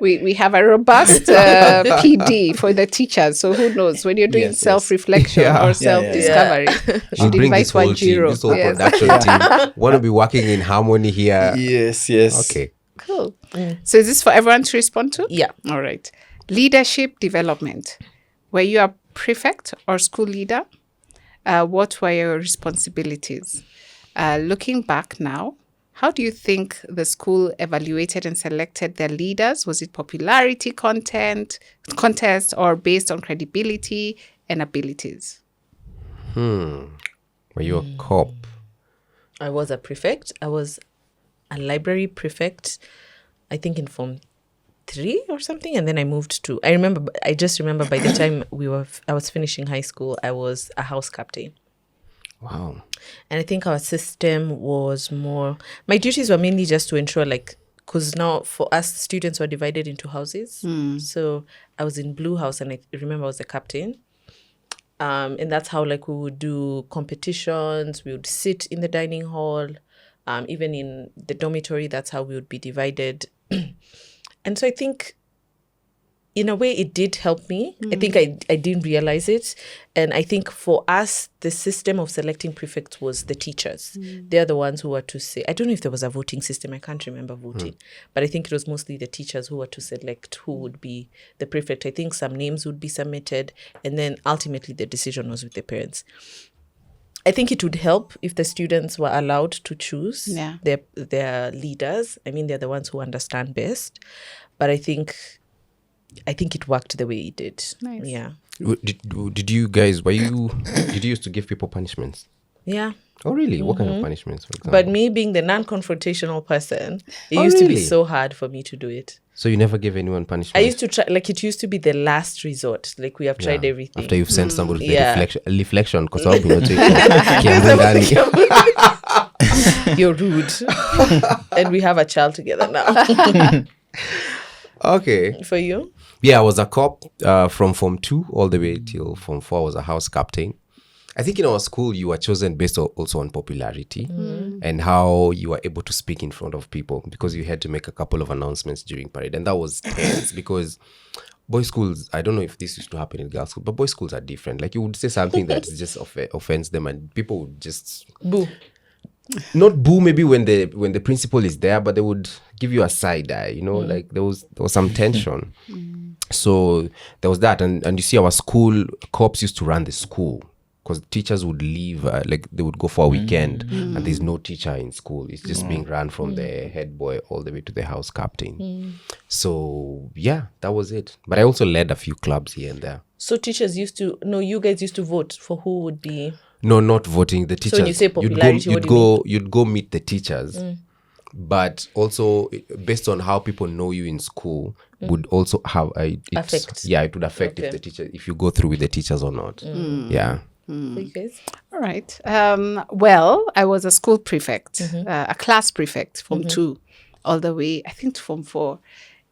Speaker 4: We have a robust PD for the teachers. So who knows, when you're doing
Speaker 3: Yes, yes.
Speaker 4: self-reflection
Speaker 1: Yeah.
Speaker 4: or self-discovery, you
Speaker 1: We'll
Speaker 4: should
Speaker 1: bring
Speaker 4: invite
Speaker 1: this whole team,
Speaker 4: Wajiro.
Speaker 1: this whole
Speaker 4: Yes.
Speaker 1: production team. Want to be working in harmony here.
Speaker 3: Yes, yes.
Speaker 1: Okay.
Speaker 4: Cool. So is this for everyone to respond to?
Speaker 2: Yeah.
Speaker 4: All right. Leadership development. Were you a prefect or school leader? What were your responsibilities? Looking back now, how do you think the school evaluated and selected their leaders? Was it popularity contest, or based on credibility and abilities?
Speaker 1: Were you a cop?
Speaker 2: I was a prefect. I was a library prefect, I think in Form 3 or something, and then I moved to. I just remember by the time I was finishing high school, I was a house captain.
Speaker 1: Wow.
Speaker 2: And I think our system was more. My duties were mainly just to ensure, because now for us, students were divided into houses. So I was in Blue House, and I remember I was the captain. And that's how we would do competitions. We would sit in the dining hall, even in the dormitory. That's how we would be divided. And so I think, in a way, it did help me. I think I didn't realize it. And I think for us, the system of selecting prefects was the teachers. They're the ones who were to say, I don't know if there was a voting system. I can't remember voting. But I think it was mostly the teachers who were to select who would be the prefect. I think some names would be submitted. And then ultimately the decision was with the parents. I think it would help if the students were allowed to choose
Speaker 4: Yeah.
Speaker 2: their leaders. I mean, they're the ones who understand best. But I think it worked the way it did.
Speaker 4: Nice.
Speaker 2: Yeah.
Speaker 1: Did you guys, did you used to give people punishments?
Speaker 2: Yeah.
Speaker 1: Oh, really? What kind of punishments, for example?
Speaker 2: But me being the non-confrontational person, it
Speaker 1: Oh,
Speaker 2: used to be
Speaker 1: really?
Speaker 2: so hard for me to do it.
Speaker 1: So you never gave anyone punishment?
Speaker 2: I used to try, like, it used to be the last resort. Like, we have tried everything.
Speaker 1: After you've sent somebody to the
Speaker 2: Yeah.
Speaker 1: reflection, because I'll be not taking
Speaker 2: You're rude. And we have a child together now.
Speaker 1: Okay.
Speaker 2: For you?
Speaker 1: Yeah, I was a cop from Form 2 all the way till Form 4. I was a house captain. I think in our school, you were chosen based also on popularity and how you were able to speak in front of people, because you had to make a couple of announcements during parade. And that was tense because boys' schools, I don't know if this used to happen in girls' school, but boys' schools are different. Like, you would say something that just offends them, and people would just...
Speaker 2: Boo.
Speaker 1: Not boo maybe when the principal is there, but they would give you a side eye, like there was some tension. So there was that. And you see, our school cops used to run the school, because teachers would leave, like they would go for a weekend and there's no teacher in school. It's just being run from the head boy all the way to the house captain. So yeah, that was it. But I also led a few clubs here and there.
Speaker 2: So teachers you guys used to vote for who would be...
Speaker 1: No, not voting. The teachers.
Speaker 2: when you say popularity, what do you
Speaker 1: you'd go meet the teachers, but also based on how people know you in school would also have
Speaker 2: Affect.
Speaker 1: Yeah, it would affect if you go through with the teachers or not. Yeah.
Speaker 2: For you guys?
Speaker 4: All right. Well, I was a school prefect, a class prefect from 2 all the way, I think, to Form 4.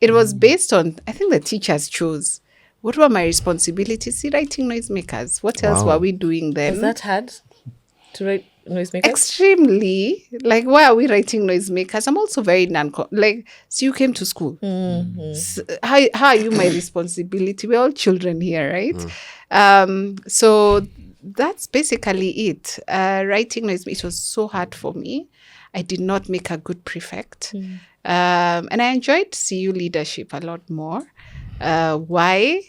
Speaker 4: It was based on, I think the teachers chose. What were my responsibilities? Writing noisemakers. What else were we doing then?
Speaker 2: Is that hard to write noisemakers?
Speaker 4: Extremely. Like, why are we writing noisemakers? I'm also very so you came to school. So how are you my responsibility? We're all children here, right? So that's basically it. Writing noisemakers, it was so hard for me. I did not make a good prefect. And I enjoyed CU leadership a lot more. Why?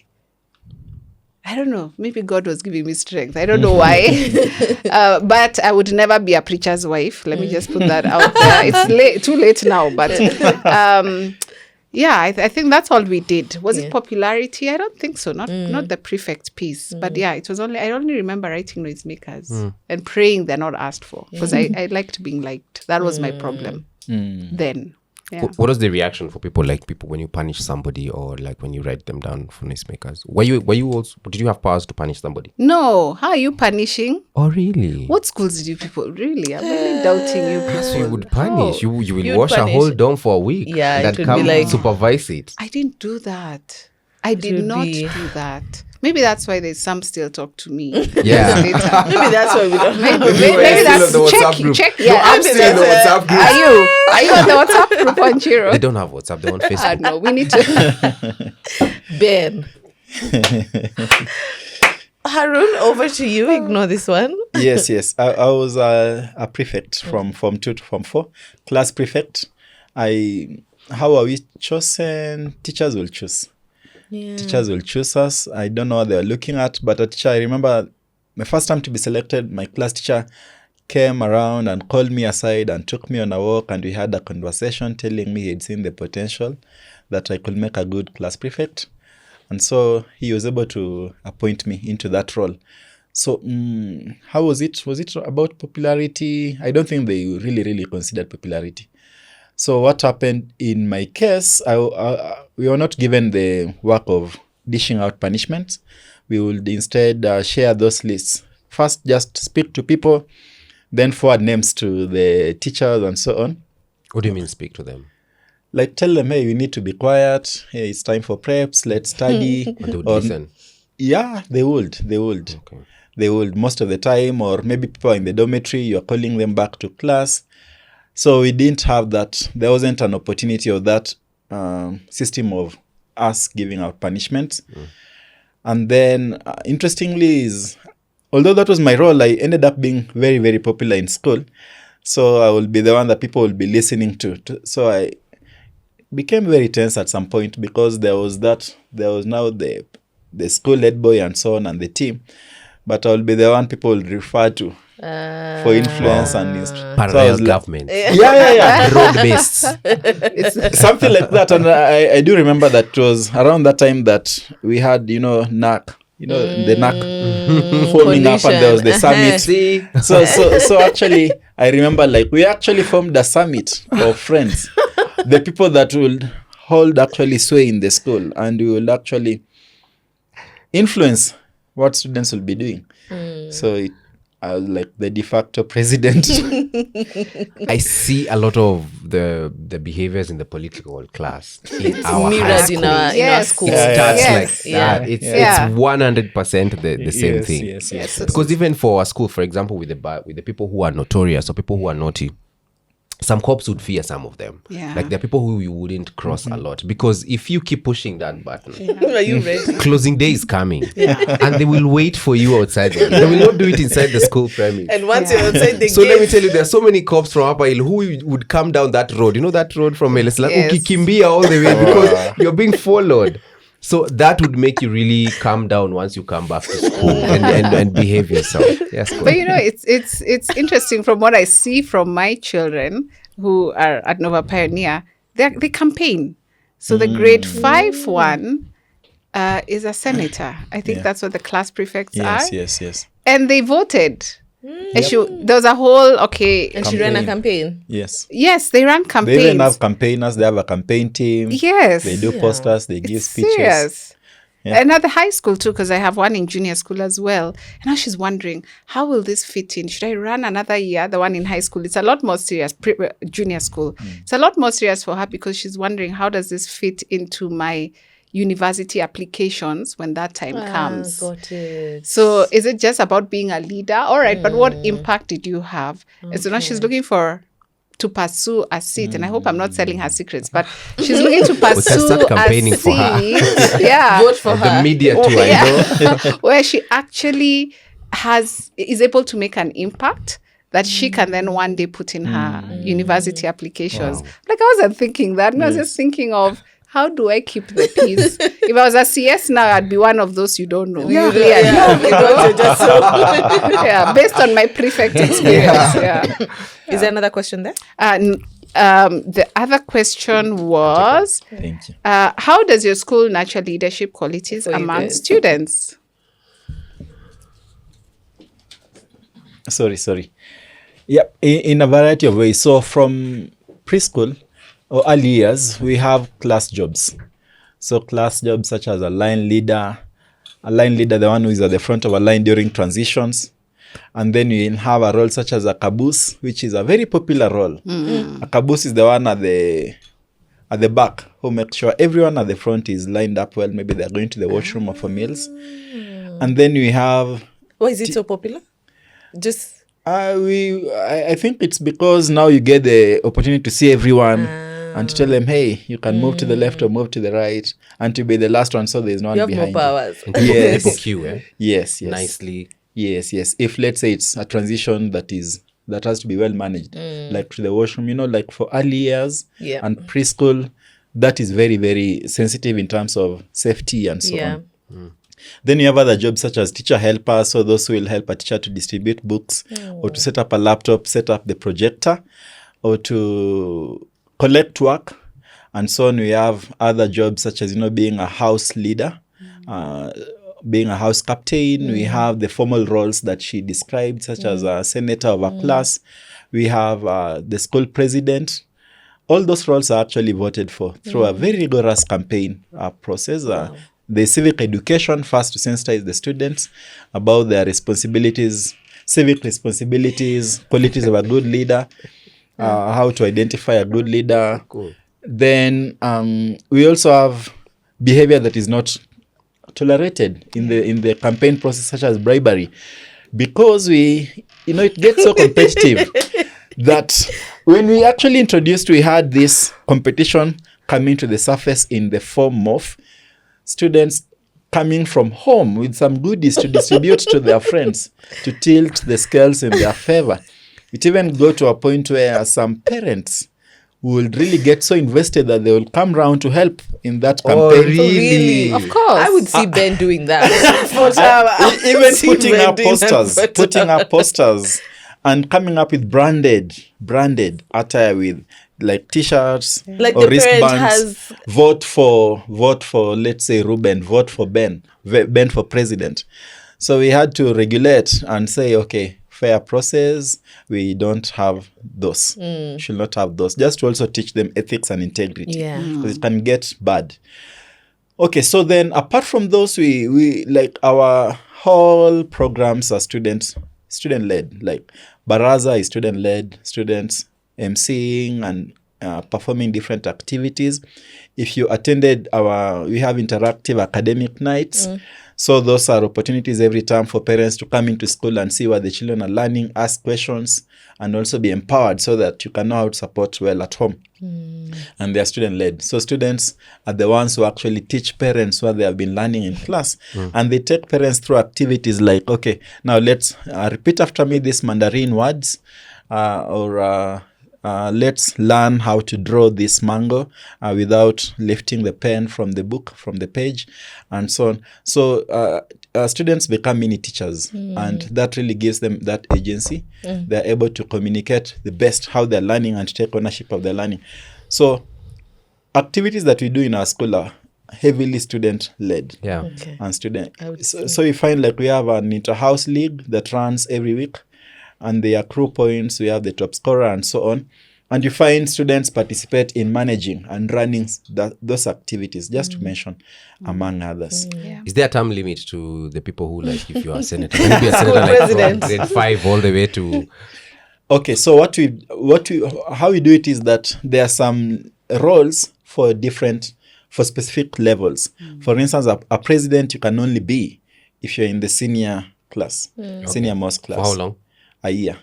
Speaker 4: I don't know. Maybe God was giving me strength. I don't know why. But I would never be a preacher's wife. Let me just put that out there. It's too late now. But yeah, I think that's all we did. Was it popularity? I don't think so. Not the prefect piece. But yeah, it was I only remember writing noisemakers and praying they're not asked for, because I liked being liked. That was my problem then. Yeah.
Speaker 1: What was the reaction for people when you punish somebody, or like when you write them down for noisemakers? Were you also, did you have powers to punish somebody?
Speaker 4: No. How are you punishing?
Speaker 1: Oh, really?
Speaker 4: What schools did you people? Really? I'm really doubting you people.
Speaker 1: So you would punish.
Speaker 4: How?
Speaker 1: You will
Speaker 2: You'd
Speaker 1: wash
Speaker 2: punish.
Speaker 1: a whole dorm for a week.
Speaker 2: Yeah, it
Speaker 1: and
Speaker 2: would
Speaker 1: come
Speaker 2: be like-
Speaker 1: supervise it.
Speaker 4: I didn't do that. I did
Speaker 2: would
Speaker 4: not
Speaker 2: be-
Speaker 4: do that. Maybe that's why there's some still talk to me.
Speaker 1: Yeah.
Speaker 4: Later.
Speaker 2: Maybe that's why we don't.
Speaker 4: Maybe that's
Speaker 1: still on the WhatsApp group.
Speaker 4: check.
Speaker 1: No,
Speaker 4: Yeah,
Speaker 1: I'm still in the WhatsApp group.
Speaker 4: Are you on the WhatsApp group on Chiro?
Speaker 1: They don't have WhatsApp. They're on Facebook.
Speaker 4: No, we need to.
Speaker 2: Ben. Harun, over to you. Ignore this one.
Speaker 3: Yes. I was a prefect from Form 2 to Form 4, class prefect. How are we chosen? Teachers will choose.
Speaker 2: Yeah.
Speaker 3: Teachers will choose us. I don't know what they were looking at, but a teacher, I remember my first time to be selected, my class teacher came around and called me aside and took me on a walk, and we had a conversation telling me he'd seen the potential that I could make a good class prefect. And so he was able to appoint me into that role. So how was it? Was it about popularity? I don't think they really considered popularity. So what happened in my case, we were not given the work of dishing out punishments. We would instead share those lists. First, just speak to people, then forward names to the teachers and so on.
Speaker 1: What do you mean speak to them?
Speaker 3: Like tell them, hey, you need to be quiet. Hey, it's time for preps. Let's study.
Speaker 1: And they would
Speaker 3: Or-
Speaker 1: listen.
Speaker 3: Yeah, they would.
Speaker 1: Okay.
Speaker 3: They would most of the time, or maybe people are in the dormitory, you're calling them back to class. So we didn't have that. There wasn't an opportunity of that system of us giving out punishments. And then, interestingly, although that was my role, I ended up being very, very popular in school. So I will be the one that people will be listening to. So I became very tense at some point, because there was now the school head boy and so on, and the team. But I will be the one people will refer to for influence and
Speaker 1: Parallel government.
Speaker 3: yeah.
Speaker 1: Road-based.
Speaker 3: Something like that. And I do remember that it was around that time that we had, NAC, the NAC forming up, and there was the summit.
Speaker 1: See?
Speaker 3: So actually, I remember we actually formed a summit of friends, the people that would hold actually sway in the school, and we will actually influence what students will be doing. So I was like the de facto president.
Speaker 1: I see a lot of the behaviors in the political class in our high
Speaker 2: Mirrored
Speaker 1: school.
Speaker 2: in our
Speaker 4: Yes.
Speaker 2: school.
Speaker 1: It starts
Speaker 4: Yes.
Speaker 1: like that. It's 100% the same thing.
Speaker 3: Yes.
Speaker 1: Because even for our school, for example, with the people who are notorious or people who are naughty, some cops would fear some of them.
Speaker 4: Yeah.
Speaker 1: Like there are people who you wouldn't cross a lot, because if you keep pushing that button,
Speaker 2: Are you ready?
Speaker 1: closing day is coming, and they will wait for you outside. They will not do it inside the school premise.
Speaker 2: And once you're outside the
Speaker 1: So
Speaker 2: gate,
Speaker 1: let me tell you, there are so many cops from Upper Hill who would come down that road. You know that road from Elesla?
Speaker 4: Yes.
Speaker 1: Ukikimbia all the way because you're being followed. So that would make you really calm down once you come back to school and behave yourself. Yes, go
Speaker 4: But
Speaker 1: on.
Speaker 4: it's interesting from what I see from my children who are at Nova Pioneer. They campaign. So the grade 5 one is a senator. I think
Speaker 3: Yeah.
Speaker 4: that's what the class prefects are.
Speaker 3: Yes.
Speaker 4: And they voted. And there was a whole
Speaker 2: and she ran a campaign.
Speaker 3: Yes.
Speaker 4: yes, they ran
Speaker 3: They
Speaker 4: campaigns.
Speaker 3: even have campaigners. They have a campaign team.
Speaker 4: Yes.
Speaker 3: They do posters. They give
Speaker 4: It's
Speaker 3: speeches.
Speaker 4: serious.
Speaker 3: Yeah.
Speaker 4: And at the high school too, because I have one in junior school as well. And now she's wondering, how will this fit in? Should I run another year? The one in high school, it's a lot more serious. Junior school, it's a lot more serious for her because she's wondering, how does this fit into my university applications when that time comes?
Speaker 2: Got it.
Speaker 4: So is it just about being a leader? All right, but what impact did you have? And so now she's looking to pursue a seat, and I hope I'm not selling her secrets, but she's looking to
Speaker 1: can
Speaker 4: pursue
Speaker 1: start campaigning
Speaker 4: a
Speaker 1: for her.
Speaker 4: seat. Yeah,
Speaker 2: Vote for
Speaker 1: The
Speaker 2: her.
Speaker 1: media too, I know.
Speaker 4: where she actually is able to make an impact that she can then one day put in her university applications. Like I wasn't thinking that. I was just thinking of, how do I keep the peace? If I was a CS now, I'd be one of those you don't know.
Speaker 2: Yeah,
Speaker 4: You know?
Speaker 2: you're just so
Speaker 4: Yeah, based on my prefect experience. Yeah.
Speaker 2: Is there another question there?
Speaker 4: The other question was,
Speaker 3: Thank you.
Speaker 4: how does your school nurture leadership qualities
Speaker 2: Very
Speaker 4: among
Speaker 2: good.
Speaker 4: students?
Speaker 3: Sorry. Yeah, in a variety of ways. So from preschool or early years, we have class jobs. So class jobs such as a line leader, the one who is at the front of a line during transitions. And then you have a role such as a caboose, which is a very popular role. A caboose is the one at the back who makes sure everyone at the front is lined up well. Maybe they're going to the washroom or for meals. And then we have...
Speaker 2: Why is it so popular? Just
Speaker 3: I think it's because now you get the opportunity to see everyone and to tell them, hey, you can move to the left or move to the right, and to be the last one so there's no one
Speaker 2: you have more
Speaker 3: behind
Speaker 2: powers.
Speaker 3: Yes.
Speaker 1: People queue, eh?
Speaker 3: Yes.
Speaker 1: Nicely.
Speaker 3: Yes. If let's say it's a transition that has to be well managed, like to the washroom, like for early years
Speaker 2: Yeah.
Speaker 3: and preschool, that is very, very sensitive in terms of safety and so
Speaker 2: Yeah.
Speaker 3: on. Then you have other jobs such as teacher helper, so those who will help a teacher to distribute books or to set up a laptop, set up the projector, or to collect work. And so on, we have other jobs such as, being a house leader, being a house captain. We have the formal roles that she described, such as a senator of a class. We have the school president. All those roles are actually voted for through a very rigorous campaign process. The civic education first to sensitize the students about their responsibilities, civic responsibilities, qualities of a good leader, how to identify a good leader.
Speaker 1: Cool.
Speaker 3: Then we also have behavior that is not tolerated in the campaign process, such as bribery, because it gets so competitive that when we actually introduced, we had this competition coming to the surface in the form of students coming from home with some goodies to distribute to their friends to tilt the scales in their favor. It even got to a point where some parents would really get so invested that they will come round to help in that campaign.
Speaker 1: Oh, really?
Speaker 4: Of course.
Speaker 2: I would see Ben doing that.
Speaker 3: Even putting up posters and coming up with branded attire with like t-shirts
Speaker 2: Like
Speaker 3: or
Speaker 2: the parent
Speaker 3: wristbands.
Speaker 2: has-
Speaker 3: Vote for let's say Ruben, vote for Ben for president. So we had to regulate and say, okay, fair process, we don't have those, should not have those, just to also teach them ethics and integrity,
Speaker 2: Yeah.
Speaker 3: because it can get bad. Okay, so then apart from those, we like our whole programs are student led. Like Baraza is student led, students emceeing and performing different activities. If you attended we have interactive academic nights. So those are opportunities every time for parents to come into school and see what the children are learning, ask questions, and also be empowered so that you can know how to support well at home. And they are student-led. So students are the ones who actually teach parents what they have been learning in class. And they take parents through activities like, okay, now let's repeat after me these Mandarin words, or let's learn how to draw this mango without lifting the pen from the book, from the page, and so on. So students become mini teachers, and that really gives them that agency. They're able to communicate the best how they're learning and to take ownership of their learning. So activities that we do in our school are heavily student-led.
Speaker 1: Yeah.
Speaker 2: Okay.
Speaker 3: And student.
Speaker 2: I would
Speaker 3: So we find like we have an inter-house league that runs every week, and they accrue points. We have the top scorer and so on. And you find students participate in managing and running those activities, just to mention, among others.
Speaker 4: Yeah.
Speaker 1: Is there a term limit to the people who, like, if you are a senator, can you be a senator like from
Speaker 2: president.
Speaker 1: grade 5 all the way to...
Speaker 3: Okay, so how we do it is that there are some roles for specific levels. For instance, a president you can only be if you're in the senior class, senior most class.
Speaker 1: For how long?
Speaker 3: A year.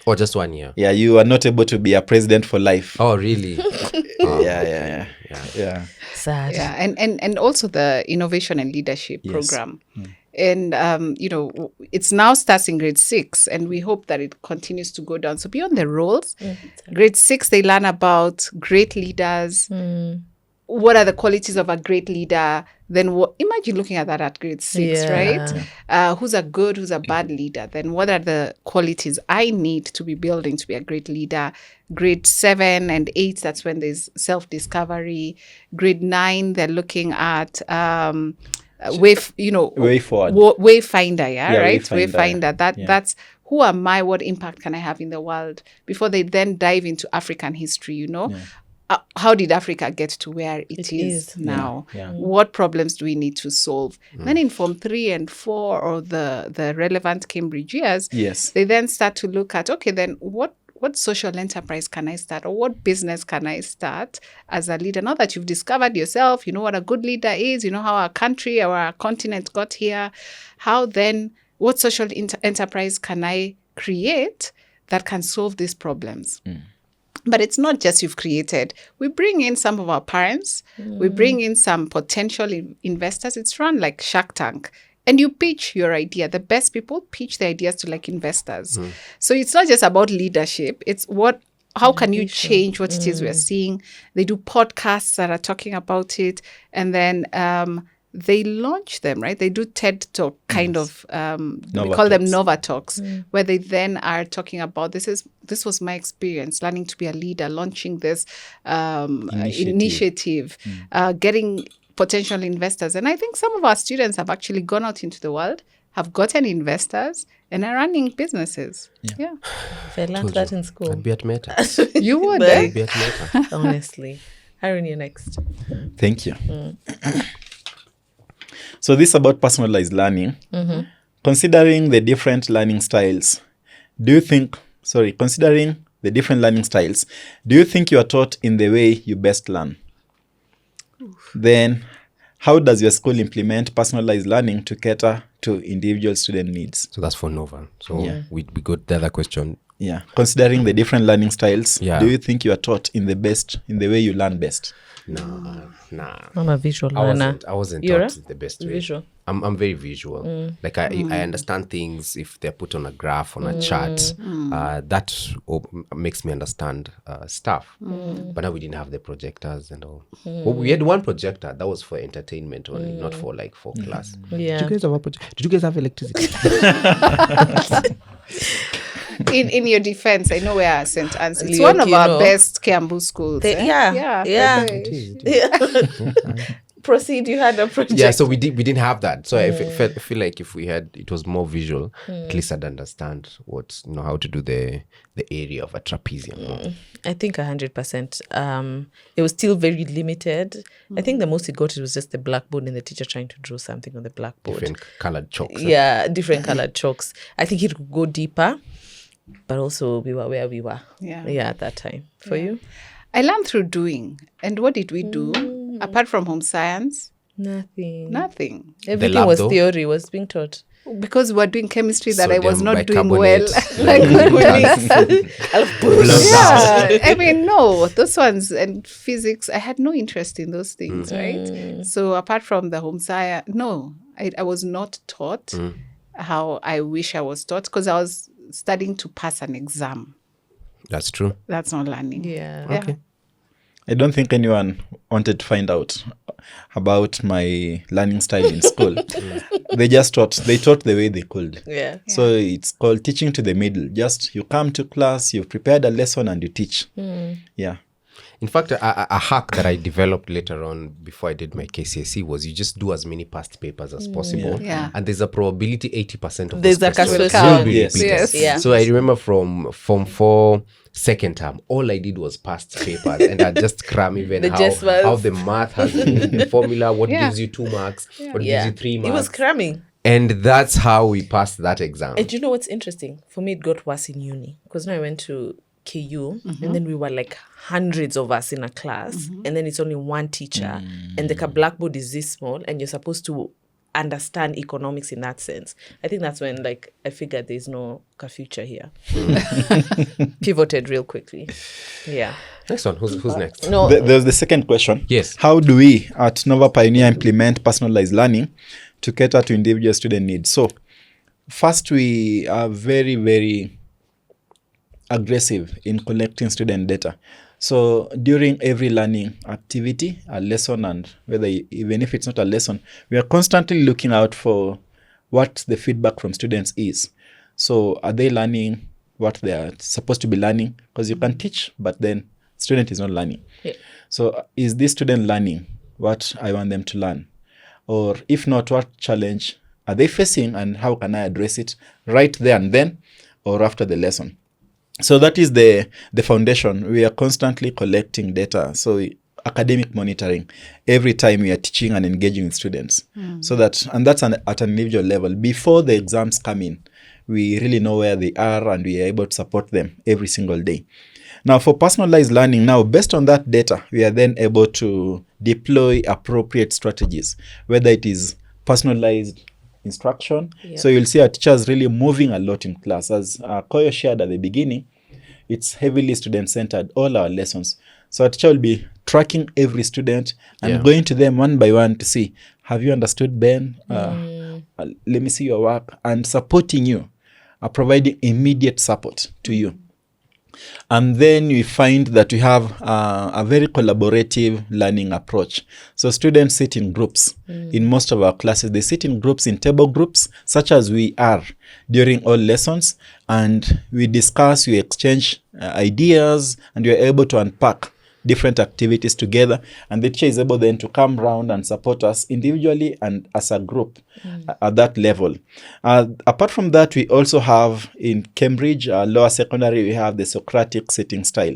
Speaker 1: Or just 1 year?
Speaker 3: Yeah, you are not able to be a president for life.
Speaker 1: Oh, really?
Speaker 3: Yeah.
Speaker 2: Sad.
Speaker 4: Yeah, and also the innovation and leadership
Speaker 3: Yes.
Speaker 4: program. And, it's now starts in grade 6, and we hope that it continues to go down. So beyond the roles, grade 6, they learn about great leaders. What are the qualities of a great leader? Then imagine looking at that at grade 6,
Speaker 2: Yeah.
Speaker 4: right? Who's a good, who's a bad leader? Then what are the qualities I need to be building to be a great leader? Grade 7 and 8, that's when there's self-discovery. Grade 9, they're looking at way forward. Wayfinder,
Speaker 3: Yeah,
Speaker 4: right?
Speaker 3: Wayfinder.
Speaker 4: Wayfinder. That's who am I? What impact can I have in the world? Before they then dive into African history, how did Africa get to where it is now?
Speaker 3: Yeah.
Speaker 4: What problems do we need to solve? Then in Form 3 and 4, or the relevant Cambridge years,
Speaker 3: Yes.
Speaker 4: they then start to look at, okay, then what social enterprise can I start, or what business can I start as a leader? Now that you've discovered yourself, you know what a good leader is, you know how our country, our continent got here, what social enterprise can I create that can solve these problems? But it's not just you've created. We bring in some of our parents. We bring in some potential investors. It's run like Shark Tank. And you pitch your idea. The best people pitch their ideas to like investors. So it's not just about leadership. It's how can you change what it is we're seeing? They do podcasts that are talking about it. And then they launch them, right? They do TED Talk kind of, we call them Nova Talks, where they then are talking about, this was my experience, learning to be a leader, launching this initiative, getting potential investors. And I think some of our students have actually gone out into the world, have gotten investors, and are running businesses. Yeah.
Speaker 2: If I learned that in school,
Speaker 1: I'd be at Meta.
Speaker 4: You would,
Speaker 2: But-
Speaker 1: I'd be at Meta.
Speaker 2: honestly. Aaron, you're next.
Speaker 3: Thank you. So this is about personalized learning. Considering the different learning styles, considering the different learning styles, do you think you are taught in the way you best learn? Then how does your school implement personalized learning to cater to individual student needs?
Speaker 1: So that's for Nova. So we got the other question.
Speaker 3: Yeah. Considering the different learning styles,
Speaker 1: Yeah.
Speaker 3: do you think you are taught in the way you learn best?
Speaker 1: Nah.
Speaker 2: I'm a visual learner.
Speaker 1: I wasn't
Speaker 2: You're
Speaker 1: taught the best way.
Speaker 2: visual?
Speaker 1: I'm very visual. Like I understand things if they're put on a graph, on a chart. That makes me understand stuff. But now we didn't have the projectors and all. Well, we had one projector that was for entertainment only, not for class.
Speaker 2: Yeah.
Speaker 1: Did you guys have electricity?
Speaker 4: in your defense, I know where St. Anne's. It's
Speaker 2: Leo
Speaker 4: one of our
Speaker 2: Kino.
Speaker 4: best Kiambu schools.
Speaker 2: Yeah. Proceed. You had a project.
Speaker 1: Yeah, so we didn't have that. So I feel like if we had, it was more visual, at least I'd understand how to do the area of a trapezium.
Speaker 2: I think 100%. It was still very limited. I think the most it got was just the blackboard and the teacher trying to draw something on the blackboard.
Speaker 1: Different colored chalks.
Speaker 2: Yeah, different colored chalks. I think it could go deeper, but also we were where we were.
Speaker 4: Yeah.
Speaker 2: At that time. For you?
Speaker 4: I learned through doing. And what did we do? Apart from home science?
Speaker 2: Nothing. Everything
Speaker 1: lab,
Speaker 2: was
Speaker 1: though?
Speaker 2: theory, was being taught.
Speaker 4: Because we were doing chemistry that I was
Speaker 1: Sodium
Speaker 4: not doing well.
Speaker 1: bicarbonate.
Speaker 4: Yeah, I mean, no, those ones and physics, I had no interest in those things, right? So apart from the home science, no, I was not taught how I wish I was taught because I was studying to pass an exam.
Speaker 1: That's true.
Speaker 4: That's not learning.
Speaker 2: Yeah.
Speaker 1: Okay.
Speaker 3: I don't think anyone wanted to find out about my learning style in school. They taught the way they could.
Speaker 2: Yeah.
Speaker 3: So it's called teaching to the middle. Just you come to class, you've prepared a lesson and you teach. Yeah.
Speaker 1: In fact, a hack that I developed later on before I did my KCSE was you just do as many past papers as possible.
Speaker 4: Yeah.
Speaker 1: And there's a probability 80% of
Speaker 2: There's
Speaker 1: those
Speaker 2: a
Speaker 1: questions
Speaker 2: count.
Speaker 1: will be
Speaker 3: Yes.
Speaker 1: repeated.
Speaker 4: Yes.
Speaker 2: Yeah.
Speaker 1: So I remember from Form 4 second term, all I did was past papers and I just cram even
Speaker 2: The just was-
Speaker 1: how the math has the formula, what
Speaker 4: Yeah.
Speaker 1: gives you 2 marks, what
Speaker 2: Yeah.
Speaker 1: gives you 3
Speaker 2: It was
Speaker 1: marks.
Speaker 2: cramming.
Speaker 1: And that's how we passed that exam.
Speaker 2: And do you know what's interesting? For me, it got worse in uni because now I went to KU and then we were like hundreds of us in a class and then it's only one teacher and the blackboard is this small and you're supposed to understand economics in that sense. I think that's when I figured there's no future here. Pivoted real quickly. Yeah.
Speaker 1: Next one. Who's next?
Speaker 2: No.
Speaker 3: There's the second question.
Speaker 1: Yes.
Speaker 3: How do we at Nova Pioneer implement personalized learning to cater to individual student needs? So first, we are very, very aggressive in collecting student data. So during every learning activity, a lesson, and even if it's not a lesson, we are constantly looking out for what the feedback from students is. So are they learning what they are supposed to be learning? Because you can teach, but then student is not learning.
Speaker 2: Yeah.
Speaker 3: So is this student learning what I want them to learn? Or if not, what challenge are they facing and how can I address it right there and then or after the lesson? So that is the foundation. We are constantly collecting data. So academic monitoring every time we are teaching and engaging with students. So that's at an individual level. Before the exams come in, we really know where they are and we are able to support them every single day. Now for personalized learning, based on that data, we are then able to deploy appropriate strategies, whether it is personalized instruction.
Speaker 2: Yeah.
Speaker 3: So you'll see our teachers really moving a lot in class. As Koyo shared at the beginning, it's heavily student-centered, all our lessons. So our teacher will be tracking every student and going to them one by one to see, have you understood, Ben? Let me see your work, and supporting you, providing immediate support to you. And then we find that we have a very collaborative learning approach. So students sit in groups. In most of our classes, they sit in groups, in table groups, such as we are during all lessons. And we discuss, we exchange ideas, and we are able to unpack different activities together. And the teacher is able then to come round and support us individually and as a group at that level. Apart from that, we also have in Cambridge, lower secondary, we have the Socratic sitting style.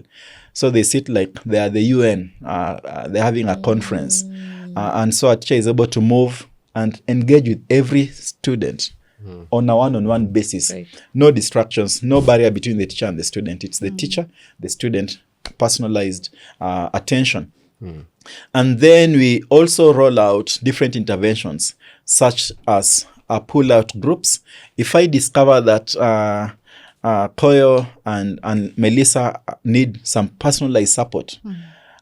Speaker 3: So they sit like they are the UN, they're having a conference. And so a teacher is able to move and engage with every student on a one-on-one basis.
Speaker 2: Right.
Speaker 3: No distractions, no barrier between the teacher and the student. It's the teacher, the student, personalized attention. And then we also roll out different interventions, such as pull-out groups. If I discover that Koyo and Melissa need some personalized support,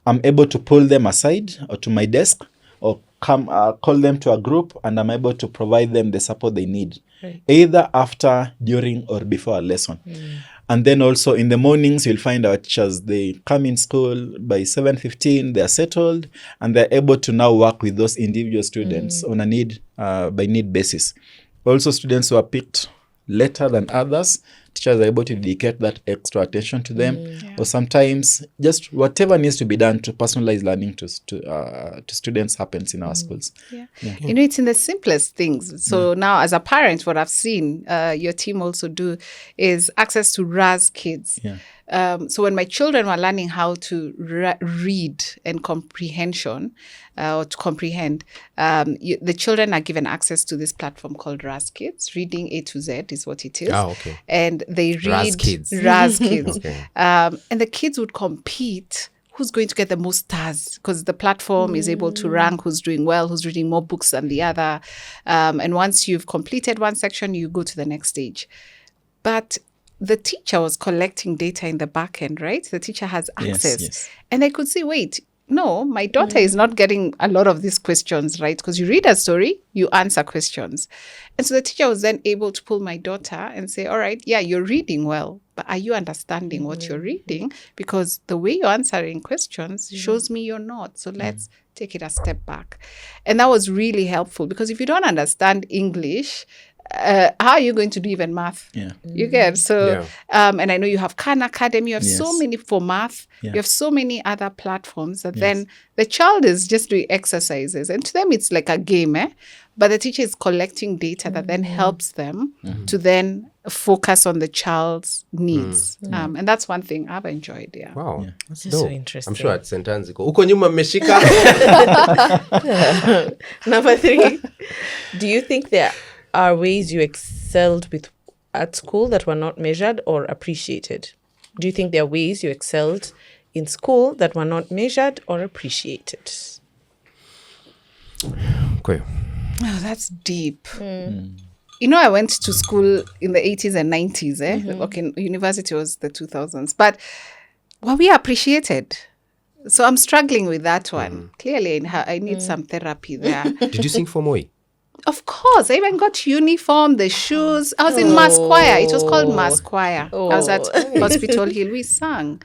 Speaker 3: I'm able to pull them aside or to my desk or call them to a group, and I'm able to provide them the support they need, either after, during, or before a lesson. And then also in the mornings, you'll find our teachers, they come in school by 7:15, they're settled, and they're able to now work with those individual students on a need by need basis. Also, students who are picked later than others teachers are able to dedicate that extra attention to them, or sometimes just whatever needs to be done to personalize learning to students happens in our schools.
Speaker 4: You know, it's in the simplest things. So now, as a parent, what I've seen your team also do is access to RAS kids. So when my children were learning how to read and comprehension, or to comprehend, the children are given access to this platform called RAS Kids. Reading A to Z is what it is.
Speaker 1: Oh, okay.
Speaker 4: And they read
Speaker 1: RAS Kids.
Speaker 4: RAS Kids.
Speaker 1: Okay.
Speaker 4: And the kids would compete. Who's going to get the most stars? Because the platform is able to rank who's doing well, who's reading more books than the other. And once you've completed one section, you go to the next stage. But the teacher was collecting data in the back end, right? The teacher has access.
Speaker 3: Yes.
Speaker 4: And I could see, wait, no, my daughter is not getting a lot of these questions, right? Because you read a story, you answer questions. And so the teacher was then able to pull my daughter and say, all right, yeah, you're reading well, but are you understanding what you're reading? Because the way you're answering questions shows me you're not. So let's take it a step back. And that was really helpful, because if you don't understand English, how are you going to do even math? You get so and I know you have Khan Academy, you have so many for math, you have so many other platforms that then the child is just doing exercises, and to them it's like a game, but the teacher is collecting data that then helps them to then focus on the child's needs. And that's one thing I've enjoyed.
Speaker 1: Wow, that's
Speaker 2: That's
Speaker 1: dope.
Speaker 2: so interesting.
Speaker 1: I'm sure at St. Anne's uko nyuma mmeshika.
Speaker 2: Number 3, do you think there are ways you excelled at school that were not measured or appreciated? Do you think there are ways you excelled in school that were not measured or appreciated?
Speaker 1: Okay.
Speaker 4: Oh, that's deep. You know, I went to school in the 80s and 90s. Okay, university was the 2000s. But were we appreciated? So I'm struggling with that one. Clearly, I need some therapy there.
Speaker 1: Did you sing for Moi?
Speaker 4: Of course, I even got uniform, the shoes. I was in mass choir. It was called mass choir. I was at Hospital Hill. We sang.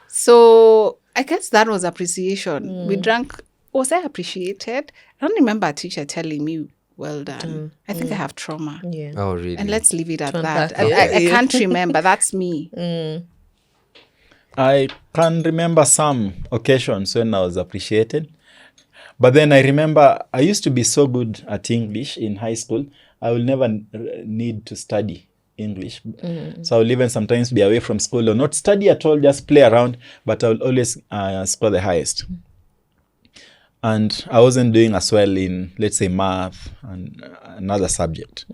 Speaker 4: So I guess that was appreciation. We drank. Was I appreciated? I don't remember a teacher telling me, well done. I think I have trauma.
Speaker 2: Yeah.
Speaker 1: Oh, really?
Speaker 4: And let's leave it at
Speaker 2: Unpack
Speaker 4: that.
Speaker 2: it.
Speaker 4: I can't remember. That's me.
Speaker 3: I can remember some occasions when I was appreciated. But then I remember I used to be so good at English in high school, I will never need to study English. So I will even sometimes be away from school or not study at all, just play around, but I will always score the highest. And I wasn't doing as well in, let's say, math and another subject.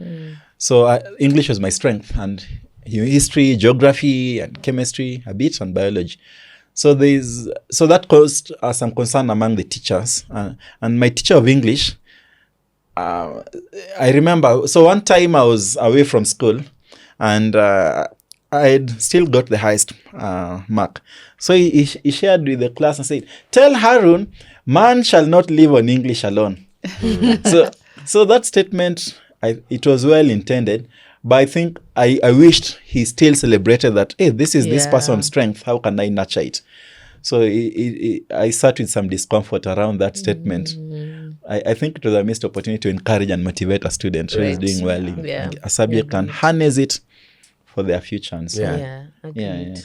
Speaker 3: So English was my strength, and history, geography, and chemistry, a bit, and biology. So that caused some concern among the teachers. And my teacher of English, I remember, so one time I was away from school, and I'd still got the highest mark. So he shared with the class and said, tell Harun, man shall not live on English alone. So that statement, it was well intended, but I think I wished he still celebrated that, hey, this is this person's strength. How can I nurture it? So I sat with some discomfort around that statement. I think it was a missed opportunity to encourage and motivate a student who is doing well in a subject and harness it for their future. And so,
Speaker 2: Agreed.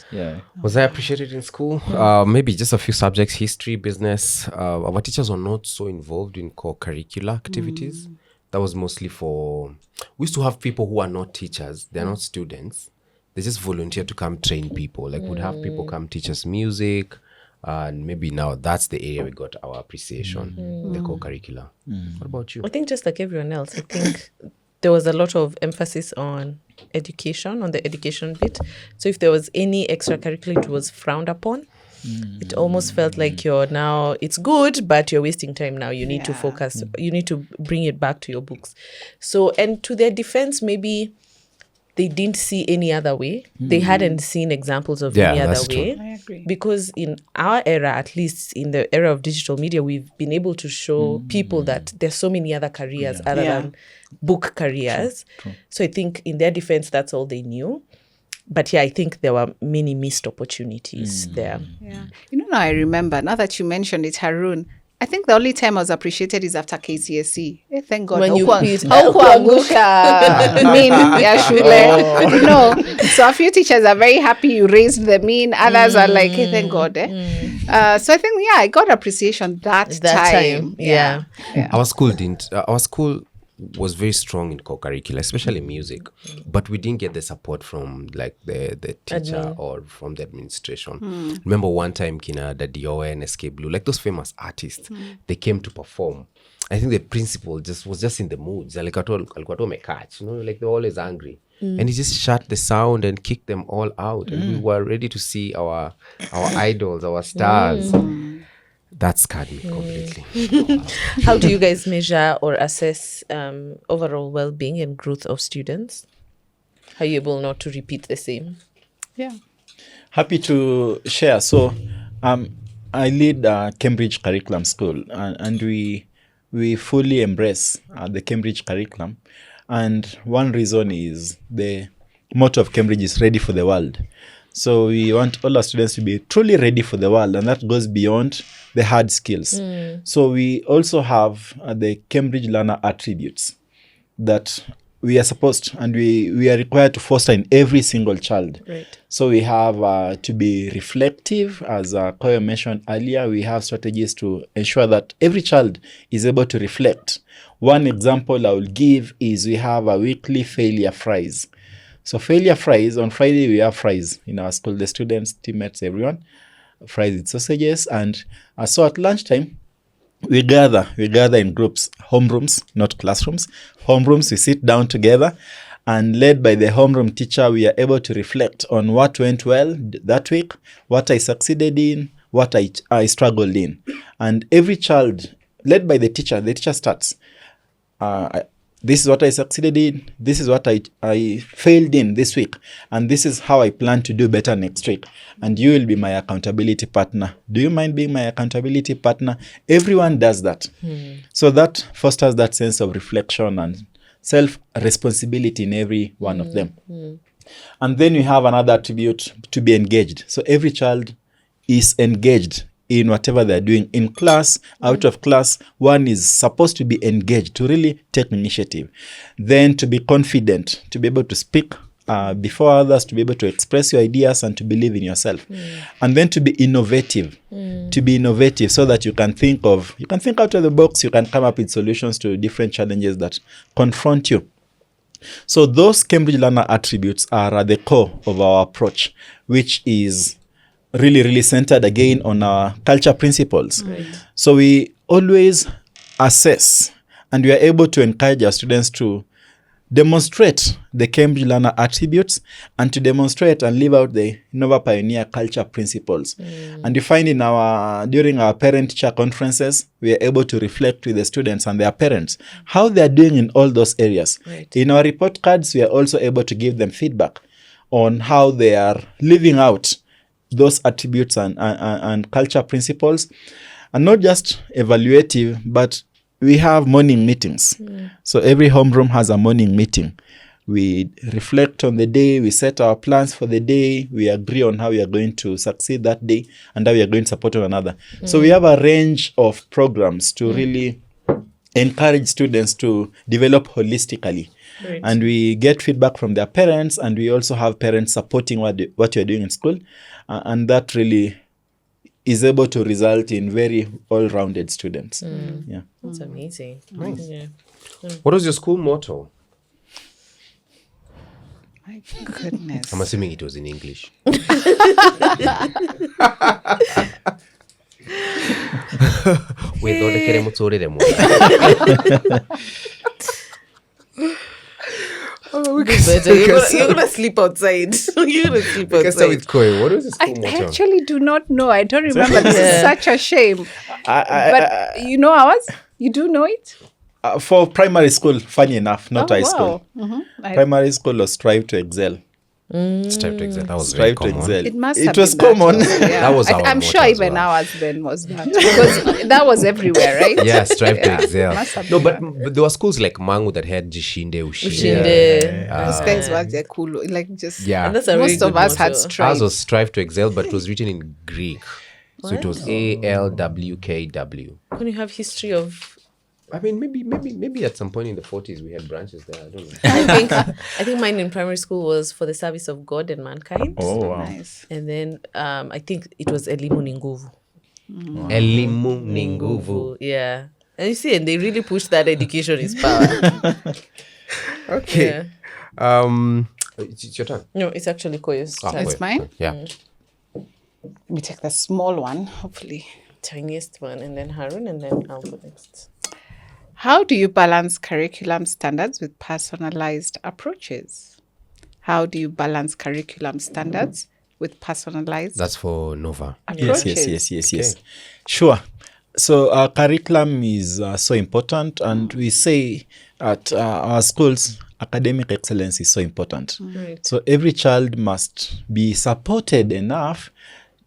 Speaker 1: Was I appreciated in school? Maybe just a few subjects, history, business. Our teachers were not so involved in co-curricular activities. That was mostly we used to have people who are not teachers. They're not students. They just volunteer to come train people. Like we'd have people come teach us music. And maybe now that's the area we got our appreciation, the co-curricular. What about you?
Speaker 2: I think just like everyone else, I think there was a lot of emphasis on education, on the education bit. So if there was any extracurricular, it was frowned upon. It almost felt like it's good, but you're wasting time now. You need to focus. You need to bring it back to your books. So, and to their defense, maybe they didn't see any other way. They hadn't seen examples of any other way.
Speaker 4: I agree.
Speaker 2: Because in our era, at least in the era of digital media, we've been able to show people that there's so many other careers other than book careers.
Speaker 3: True.
Speaker 2: So I think in their defense, that's all they knew. But I think there were many missed opportunities there.
Speaker 4: Yeah. You know, now I remember, now that you mentioned it, Harun, I think the only time I was appreciated is after KCSE. Thank God.
Speaker 2: When you
Speaker 4: Haukuwa-
Speaker 2: quit.
Speaker 4: haukuangusha mean ya shule. No. So a few teachers are very happy you raised the mean. Others are like, hey, thank God. So I think, I got appreciation that time.
Speaker 2: Yeah.
Speaker 1: Our school didn't. Our school was very strong in co-curricular, especially music, but we didn't get the support from like the teacher or from the administration. Remember one time Kina Dadioe and SK Blue, like those famous artists, they came to perform. I think the principal was just in the mood. Like alikuwa tu amekach, like they were always angry. And he just shut the sound and kicked them all out. And we were ready to see our idols, our stars. That scarred me completely.
Speaker 2: How do you guys measure or assess overall well-being and growth of students? Are you able not to repeat the same?
Speaker 4: Yeah.
Speaker 3: Happy to share. So I lead Cambridge Curriculum School, and we fully embrace the Cambridge curriculum. And one reason is the motto of Cambridge is ready for the world. So we want all our students to be truly ready for the world, and that goes beyond the hard skills. So we also have the Cambridge learner attributes that we are supposed and we are required to foster in every single child.
Speaker 2: Right.
Speaker 3: So we have to be reflective, as Koyo mentioned earlier. We have strategies to ensure that every child is able to reflect. One example I will give is we have a weekly failure fries. So failure fries, on Friday we have fries in our school, the students, teammates, everyone, fries with sausages. And so at lunchtime, we gather in groups, homerooms, not classrooms, homerooms. We sit down together, and led by the homeroom teacher, we are able to reflect on what went well that week, what I succeeded in, what I struggled in. And every child, led by the teacher starts, this is what I succeeded in, this is what I failed in this week, and this is how I plan to do better next week. And you will be my accountability partner. Do you mind being my accountability partner? Everyone does that. So that fosters that sense of reflection and self-responsibility in every one of them. And then we have another attribute, to be engaged. So every child is engaged in whatever they're doing in class, out of class. One is supposed to be engaged, to really take initiative. Then to be confident, to be able to speak before others, to be able to express your ideas and to believe in yourself. And then to be innovative, so that you can think out of the box, you can come up with solutions to different challenges that confront you. So those Cambridge learner attributes are at the core of our approach, which is really, really centered again on our culture principles.
Speaker 2: Right.
Speaker 3: So we always assess, and we are able to encourage our students to demonstrate the Cambridge learner attributes and to demonstrate and live out the Nova Pioneer culture principles. And you find during our parent-teacher conferences, we are able to reflect with the students and their parents how they are doing in all those areas.
Speaker 2: Right.
Speaker 3: In our report cards, we are also able to give them feedback on how they are living out those attributes and culture principles, and not just evaluative, but we have morning meetings. So every homeroom has a morning meeting. We reflect on the day, we set our plans for the day, we agree on how we are going to succeed that day and how we are going to support one another. So we have a range of programs to really encourage students to develop holistically.
Speaker 2: Right.
Speaker 3: And we get feedback from their parents, and we also have parents supporting what you're doing in school. And that really is able to result in very all-rounded students. Yeah.
Speaker 2: That's amazing.
Speaker 1: Nice.
Speaker 2: Yeah.
Speaker 1: What was your school motto?
Speaker 4: My goodness.
Speaker 1: I'm assuming it was in English.
Speaker 2: Better. You're gonna sleep outside. You're gonna sleep
Speaker 1: We can start
Speaker 2: outside.
Speaker 1: with Koi. What was the
Speaker 4: I
Speaker 1: school motto?
Speaker 4: actually do not know. I don't remember. This is such a shame.
Speaker 3: I-
Speaker 4: But you know ours? You do know it?
Speaker 3: for primary school, funny enough, not high school.
Speaker 4: I-
Speaker 3: Primary school was strive to excel.
Speaker 1: Strive to excel. That was very
Speaker 3: Strive to
Speaker 1: common.
Speaker 3: excel.
Speaker 4: It must
Speaker 3: It
Speaker 4: have
Speaker 3: was
Speaker 4: been
Speaker 3: common.
Speaker 4: That, yeah.
Speaker 1: That was our
Speaker 4: I'm
Speaker 1: motto
Speaker 4: sure
Speaker 1: as
Speaker 4: even
Speaker 1: well.
Speaker 4: ours then was that. Because that was everywhere, right?
Speaker 1: Yeah, strive to excel.
Speaker 4: must have
Speaker 1: No,
Speaker 4: been
Speaker 1: but there were schools like Mangu that had Jishinde, Ushinde.
Speaker 2: Ushinde.
Speaker 4: Those guys were they're cool. Like just
Speaker 1: Yeah.
Speaker 2: And that's a
Speaker 4: most
Speaker 2: really
Speaker 4: of
Speaker 2: good
Speaker 4: us had
Speaker 2: motto.
Speaker 4: strive.
Speaker 1: Ours was strive to excel, but it was written in Greek. So it was ALWKW.
Speaker 2: When you have history of,
Speaker 1: I mean, maybe at some point in the 40s we had branches there. I don't know.
Speaker 2: I think mine in primary school was for the service of God and mankind.
Speaker 3: Oh, wow.
Speaker 4: Nice.
Speaker 2: And then I think it was Elimu Ninguvu.
Speaker 1: Elimu Ninguvu.
Speaker 2: Yeah. And you see, and they really push that education is power.
Speaker 1: Okay.
Speaker 2: Yeah.
Speaker 1: It's your turn.
Speaker 2: No, it's actually Koyo's turn.
Speaker 4: It's mine?
Speaker 1: Yeah.
Speaker 4: Let me take the small one, hopefully.
Speaker 2: Tiniest one, and then Harun, and then I'll go next.
Speaker 4: How do you balance curriculum standards with personalized approaches? How do you balance curriculum standards with personalized
Speaker 1: That's for Nova.
Speaker 4: approaches?
Speaker 3: Yes. Sure. So our curriculum is so important, and we say at our schools, academic excellence is so important.
Speaker 2: Right.
Speaker 3: So every child must be supported enough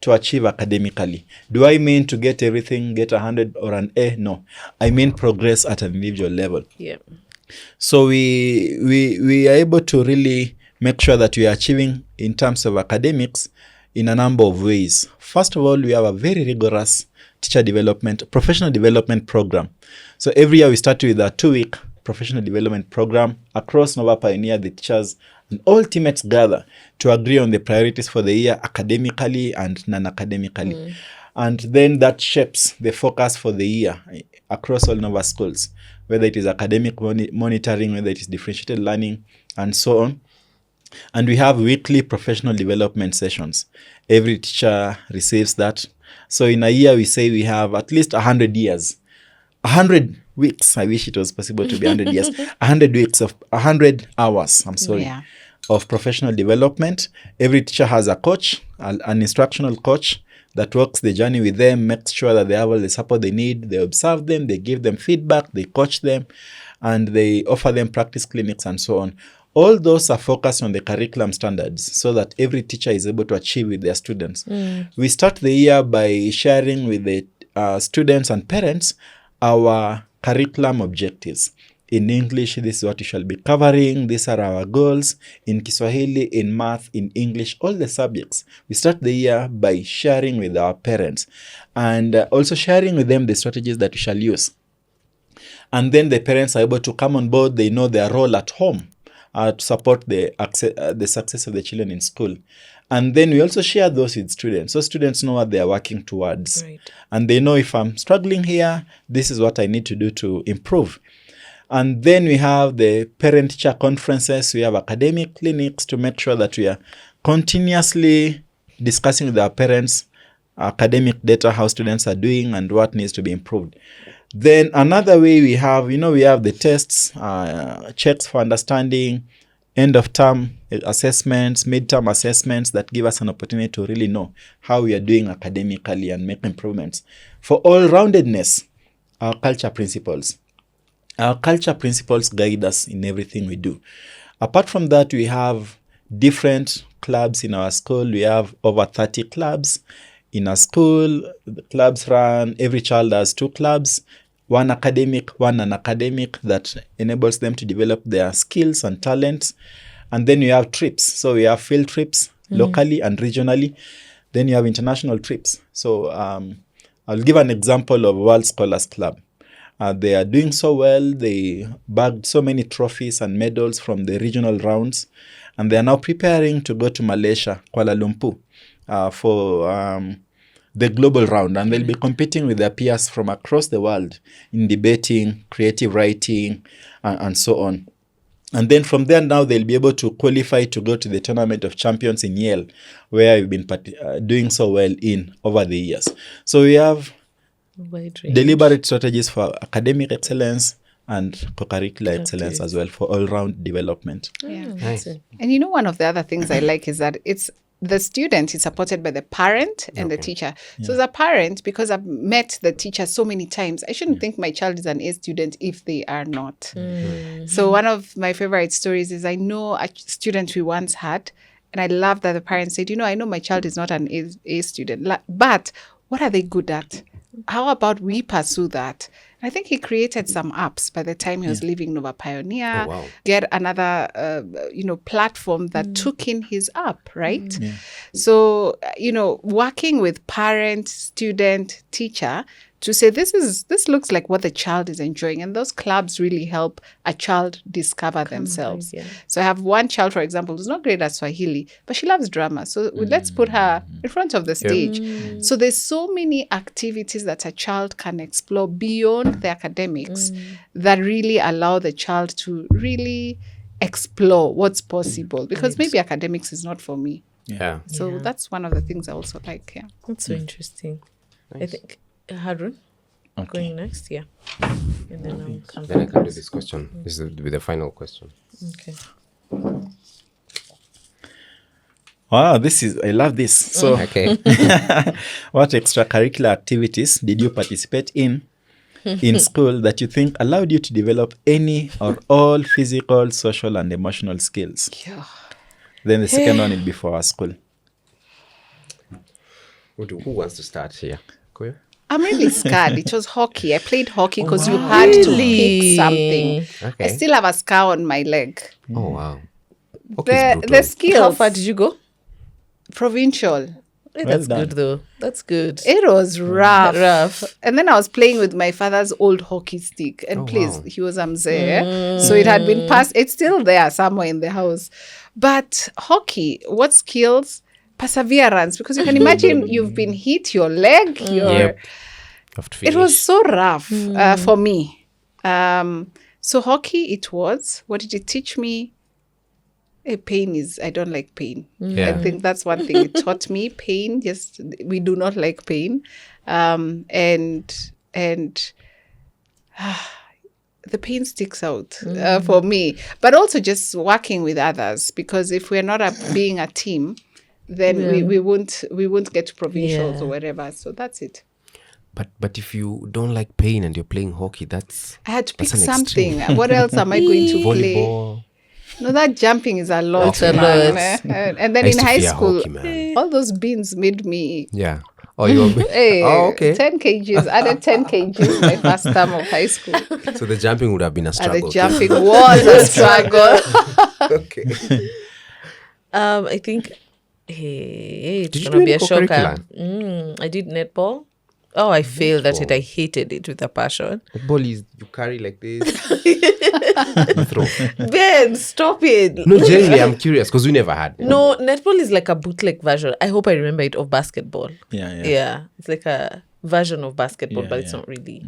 Speaker 3: to achieve academically. Do I mean to get everything, get 100 or an A? No. I mean progress at an individual level.
Speaker 2: Yeah.
Speaker 3: So we are able to really make sure that we are achieving in terms of academics in a number of ways. First of all, we have a very rigorous teacher development, professional development program. So every year we start with a 2-week professional development program across Nova Pioneer. The teachers and all teammates gather to agree on the priorities for the year academically and non-academically. And then that shapes the focus for the year across all Nova schools, whether it is academic monitoring, whether it is differentiated learning, and so on. And we have weekly professional development sessions. Every teacher receives that. So in a year, we say we have at least 100 years. 100 weeks. I wish it was possible to be 100 years. 100 weeks of 100 hours.
Speaker 4: Yeah.
Speaker 3: Of professional development. Every teacher has a coach, an instructional coach that walks the journey with them, makes sure that they have all the support they need. They observe them, they give them feedback, they coach them, and they offer them practice clinics and so on. All those are focused on the curriculum standards so that every teacher is able to achieve with their students. We start the year by sharing with the students and parents our curriculum objectives. In English, this is what you shall be covering. These are our goals. In Kiswahili, in math, in English, all the subjects. We start the year by sharing with our parents and also sharing with them the strategies that we shall use. And then the parents are able to come on board. They know their role at home to support the success of the children in school. And then we also share those with students. So students know what they are working towards.
Speaker 2: Right.
Speaker 3: And they know if I'm struggling here, this is what I need to do to improve. And then we have the parent-teacher conferences. We have academic clinics to make sure that we are continuously discussing with our parents academic data, how students are doing and what needs to be improved. Then another way we have, we have the tests, checks for understanding, end of term assessments, midterm assessments that give us an opportunity to really know how we are doing academically and make improvements. For all-roundedness, our culture principles. Our culture principles guide us in everything we do. Apart from that, we have different clubs in our school. We have over 30 clubs in our school. The clubs run, every child has 2 clubs, one academic, one non-academic, that enables them to develop their skills and talents. And then you have trips. So we have field trips locally and regionally. Then you have international trips. So I'll give an example of World Scholars Club. They are doing so well. They bagged so many trophies and medals from the regional rounds. And they are now preparing to go to Malaysia, Kuala Lumpur, for the global round. And they'll be competing with their peers from across the world in debating, creative writing, and so on. And then from there now they'll be able to qualify to go to the Tournament of Champions in Yale, where we've been doing so well in over the years. So we have deliberate strategies for academic excellence and co-curricular excellence as well for all-round development.
Speaker 4: Yeah.
Speaker 1: Nice.
Speaker 4: And one of the other things I like is that it's the student is supported by the parent and the teacher. So as a parent, because I've met the teacher so many times, I shouldn't think my child is an A student if they are not. So one of my favorite stories is I know a student we once had, and I love that the parent said, I know my child is not an A student, but what are they good at? How about we pursue that? I think he created some apps by the time he was leaving Nova Pioneer.
Speaker 1: Oh, wow.
Speaker 4: Get another, platform that took in his app, right? So, working with parent, student, teacher to say this looks like what the child is enjoying, and those clubs really help a child discover themselves.
Speaker 2: yeah.
Speaker 4: So I have one child, for example, who's not great at Swahili, but she loves drama. So let's put her in front of the stage. So there's so many activities that a child can explore beyond the academics that really allow the child to really explore what's possible, because maybe academics is not for me.
Speaker 1: Yeah.
Speaker 4: So that's one of the things I also like. Yeah.
Speaker 2: That's so interesting. I think Harun going next, yeah. And then I'll come
Speaker 1: Then I
Speaker 2: back.
Speaker 1: can do this question. This will be the final question.
Speaker 2: Okay.
Speaker 3: Wow, I love this. So,
Speaker 1: Okay.
Speaker 3: what extracurricular activities did you participate in school that you think allowed you to develop any or all physical, social, and emotional skills?
Speaker 4: Yeah.
Speaker 3: Then the second one will be for our school.
Speaker 1: Who wants to start here? Koyo?
Speaker 4: I'm really scared. It was hockey. I played hockey because you had to pick something.
Speaker 1: Okay.
Speaker 4: I still have a scar on my leg.
Speaker 1: Oh, wow. Okay,
Speaker 4: The skills.
Speaker 2: How far did you go?
Speaker 4: Provincial.
Speaker 2: Hey,
Speaker 3: Well
Speaker 2: that's
Speaker 3: done.
Speaker 2: good though. That's good.
Speaker 4: It was rough.
Speaker 2: Rough.
Speaker 4: And then I was playing with my father's old hockey stick. And please, he was Mzee. So it had been passed. It's still there somewhere in the house. But hockey, what skills? Perseverance. Because you can imagine you've been hit, your leg,
Speaker 1: Yep. Have to
Speaker 4: It
Speaker 1: finish.
Speaker 4: was so rough for me. So hockey, it was. What did it teach me? I don't like pain.
Speaker 1: Yeah.
Speaker 4: I think that's one thing it taught me. Pain, just we do not like pain. And the pain sticks out for me. But also just working with others, because if we're not being a team, then we won't get to provincials or whatever. So that's it.
Speaker 1: But if you don't like pain and you're playing hockey, that's
Speaker 4: I had to pick
Speaker 1: an
Speaker 4: something.
Speaker 1: extreme.
Speaker 4: What else am I going to play?
Speaker 1: volleyball.
Speaker 4: No, that jumping is a lot.
Speaker 2: It's a
Speaker 4: man.
Speaker 2: lot.
Speaker 4: And then
Speaker 1: I used
Speaker 4: in
Speaker 1: to
Speaker 4: high
Speaker 1: fear
Speaker 4: school,
Speaker 1: hockey, man.
Speaker 4: all those beans made me
Speaker 1: Yeah. Oh, you were. Oh, okay.
Speaker 4: 10 kgs, added 10 kgs my first term of high school.
Speaker 1: So the jumping would have been a
Speaker 4: And
Speaker 1: struggle.
Speaker 4: the jumping was a struggle.
Speaker 1: Okay.
Speaker 2: I think it's
Speaker 1: Did you
Speaker 2: gonna
Speaker 1: do
Speaker 2: be
Speaker 1: any
Speaker 2: a shocker.
Speaker 1: co-curricular?
Speaker 2: I did netball. Oh, I failed at it. I hated it with a passion.
Speaker 1: The ball is you carry like this. You throw.
Speaker 2: Ben, stop it.
Speaker 1: No, genuinely, I'm curious because we never had. it.
Speaker 2: No, netball is like a bootleg version. I hope I remember it of basketball.
Speaker 3: Yeah.
Speaker 2: Yeah, it's like a version of basketball,
Speaker 3: Yeah,
Speaker 2: but it's
Speaker 3: yeah.
Speaker 2: not really.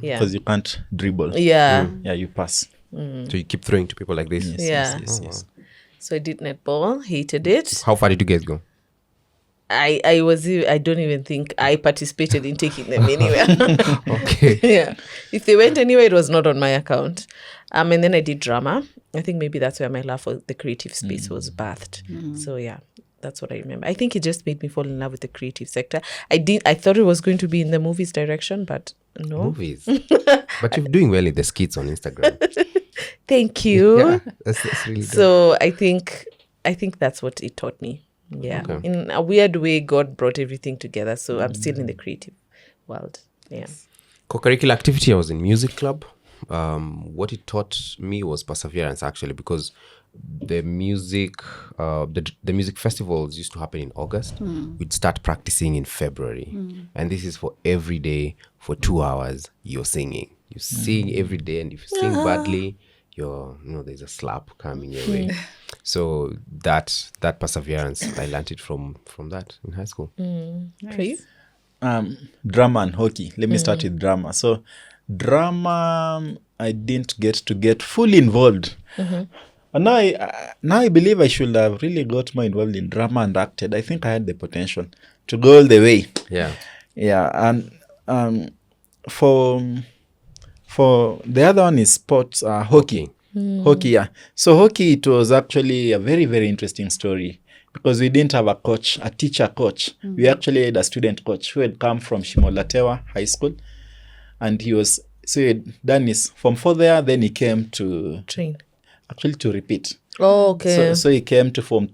Speaker 2: Yeah,
Speaker 3: Because you can't dribble.
Speaker 2: yeah,
Speaker 3: Yeah, you pass.
Speaker 1: So you keep throwing to people like this.
Speaker 2: yeah.
Speaker 3: Yes.
Speaker 2: So I did netball, hated it.
Speaker 1: How far did you guys go?
Speaker 2: I don't even think I participated in taking them anywhere.
Speaker 1: Okay.
Speaker 2: Yeah, if they went anywhere, it was not on my account. And then I did drama. I think maybe that's where my love for the creative space was birthed. So yeah, that's what I remember. I think it just made me fall in love with the creative sector. I thought it was going to be in the movies direction, but no.
Speaker 1: Movies. But you're doing well in the skits on Instagram.
Speaker 2: Thank you.
Speaker 1: Yeah, that's really good.
Speaker 2: So I think that's what it taught me. Yeah.
Speaker 1: Okay.
Speaker 2: In a weird way, God brought everything together. So I'm still in the creative world. Yeah.
Speaker 1: Co-curricular activity, I was in music club. What it taught me was perseverance, actually, because the music festivals used to happen in August. We'd start practicing in February. And this is for every day for 2 hours you're singing. You sing every day, and if you sing badly, there's a slap coming your way. So that perseverance, I learned it from that in high school.
Speaker 2: For you?
Speaker 3: Drama and hockey. Let me start with drama. So drama, I didn't get fully involved. And now I believe I should have really got more involved in drama and acted. I think I had the potential to go all the way.
Speaker 1: Yeah.
Speaker 3: Yeah, and for the other one is sports, hockey. Hockey, yeah. So hockey, it was actually a very, very interesting story because we didn't have a teacher coach. We actually had a student coach who had come from Shimolatewa High School, and he had done his Form 4 there, then he came to
Speaker 2: Train.
Speaker 3: actually to repeat.
Speaker 2: Oh, okay.
Speaker 3: So he came to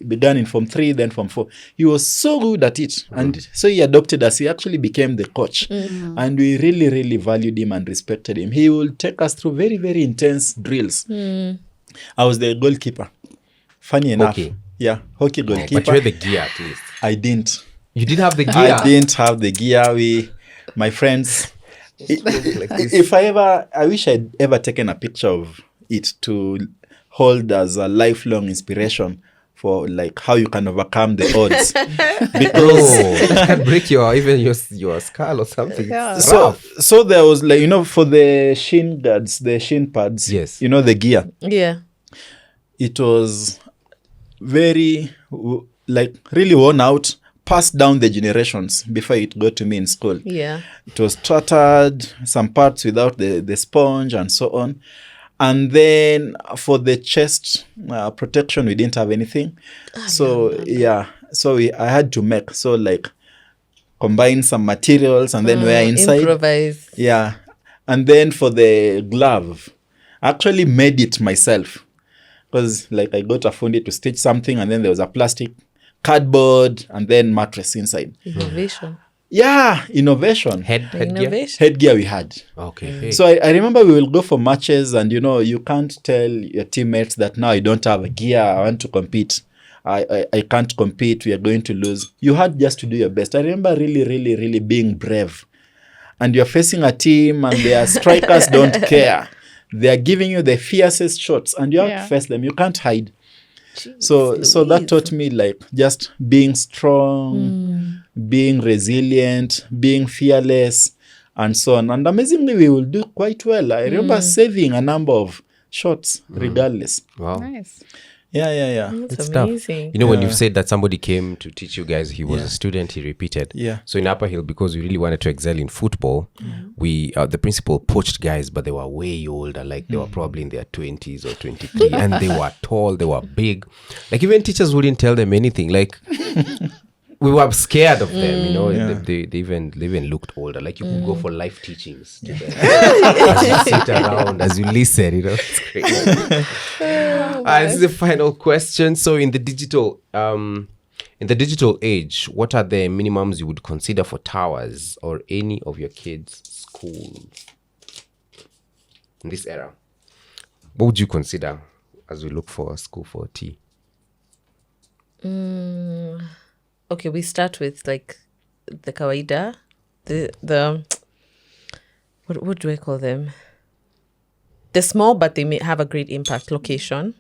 Speaker 3: began in Form 3, then Form 4. He was so good at it. And so he adopted us. He actually became the coach. And we really, really valued him and respected him. He will take us through very, very intense drills. I was the goalkeeper. Funny enough.
Speaker 1: Hockey.
Speaker 3: Yeah, hockey goalkeeper.
Speaker 1: But you had the gear at least.
Speaker 3: I didn't.
Speaker 1: You didn't have the gear.
Speaker 3: I didn't have the gear. My friends... I wish I'd ever taken a picture of it to hold as a lifelong inspiration for like how you can overcome the odds. Because
Speaker 1: it can break your skull or something.
Speaker 4: Yeah.
Speaker 1: It's rough.
Speaker 3: so there was like, for the shin guards, the shin pads,
Speaker 1: Yes.
Speaker 3: the gear.
Speaker 2: Yeah.
Speaker 3: It was very really worn out, passed down the generations before it got to me in school.
Speaker 2: Yeah.
Speaker 3: It was tattered, some parts without the sponge and so on. And then for the chest protection, we didn't have anything. So I had to make, combine some materials and then wear inside.
Speaker 2: Improvise.
Speaker 3: Yeah. And then for the glove, I actually made it myself. Because I got a fundi to stitch something, and then there was a plastic cardboard and then mattress inside.
Speaker 2: Innovation.
Speaker 3: Yeah, innovation.
Speaker 1: Headgear.
Speaker 2: Innovation.
Speaker 3: Headgear we had.
Speaker 1: Okay.
Speaker 3: So I remember we will go for matches, and you can't tell your teammates that now I don't have a gear, I want to compete. I can't compete, we are going to lose. You had just to do your best. I remember really, really, really being brave. And you're facing a team and their strikers don't care. They are giving you the fiercest shots and you have to face them. You can't hide. So that taught me just being strong, being resilient, being fearless, and so on. And amazingly, we will do quite well. I remember saving a number of shots regardless.
Speaker 1: Wow.
Speaker 4: Nice.
Speaker 3: Yeah.
Speaker 2: That's
Speaker 1: Tough.
Speaker 2: amazing.
Speaker 1: When you've said that somebody came to teach you guys, he was a student, he repeated.
Speaker 3: Yeah.
Speaker 1: So in Upper Hill, because we really wanted to excel in football, we the principal poached guys, but they were way older. They were probably in their 20s or 23, and they were tall, they were big. Even teachers wouldn't tell them anything. We were scared of them, They even looked older. You could go for life teachings to them. As you sit around, as you listen, it's crazy. This is the final question. So in the digital age, what are the minimums you would consider for towers or any of your kids' schools in this era? What would you consider as we look for a school for T?
Speaker 2: Okay, we start with the kawaida, the what do I call them? They're small, but they may have a great impact. Location.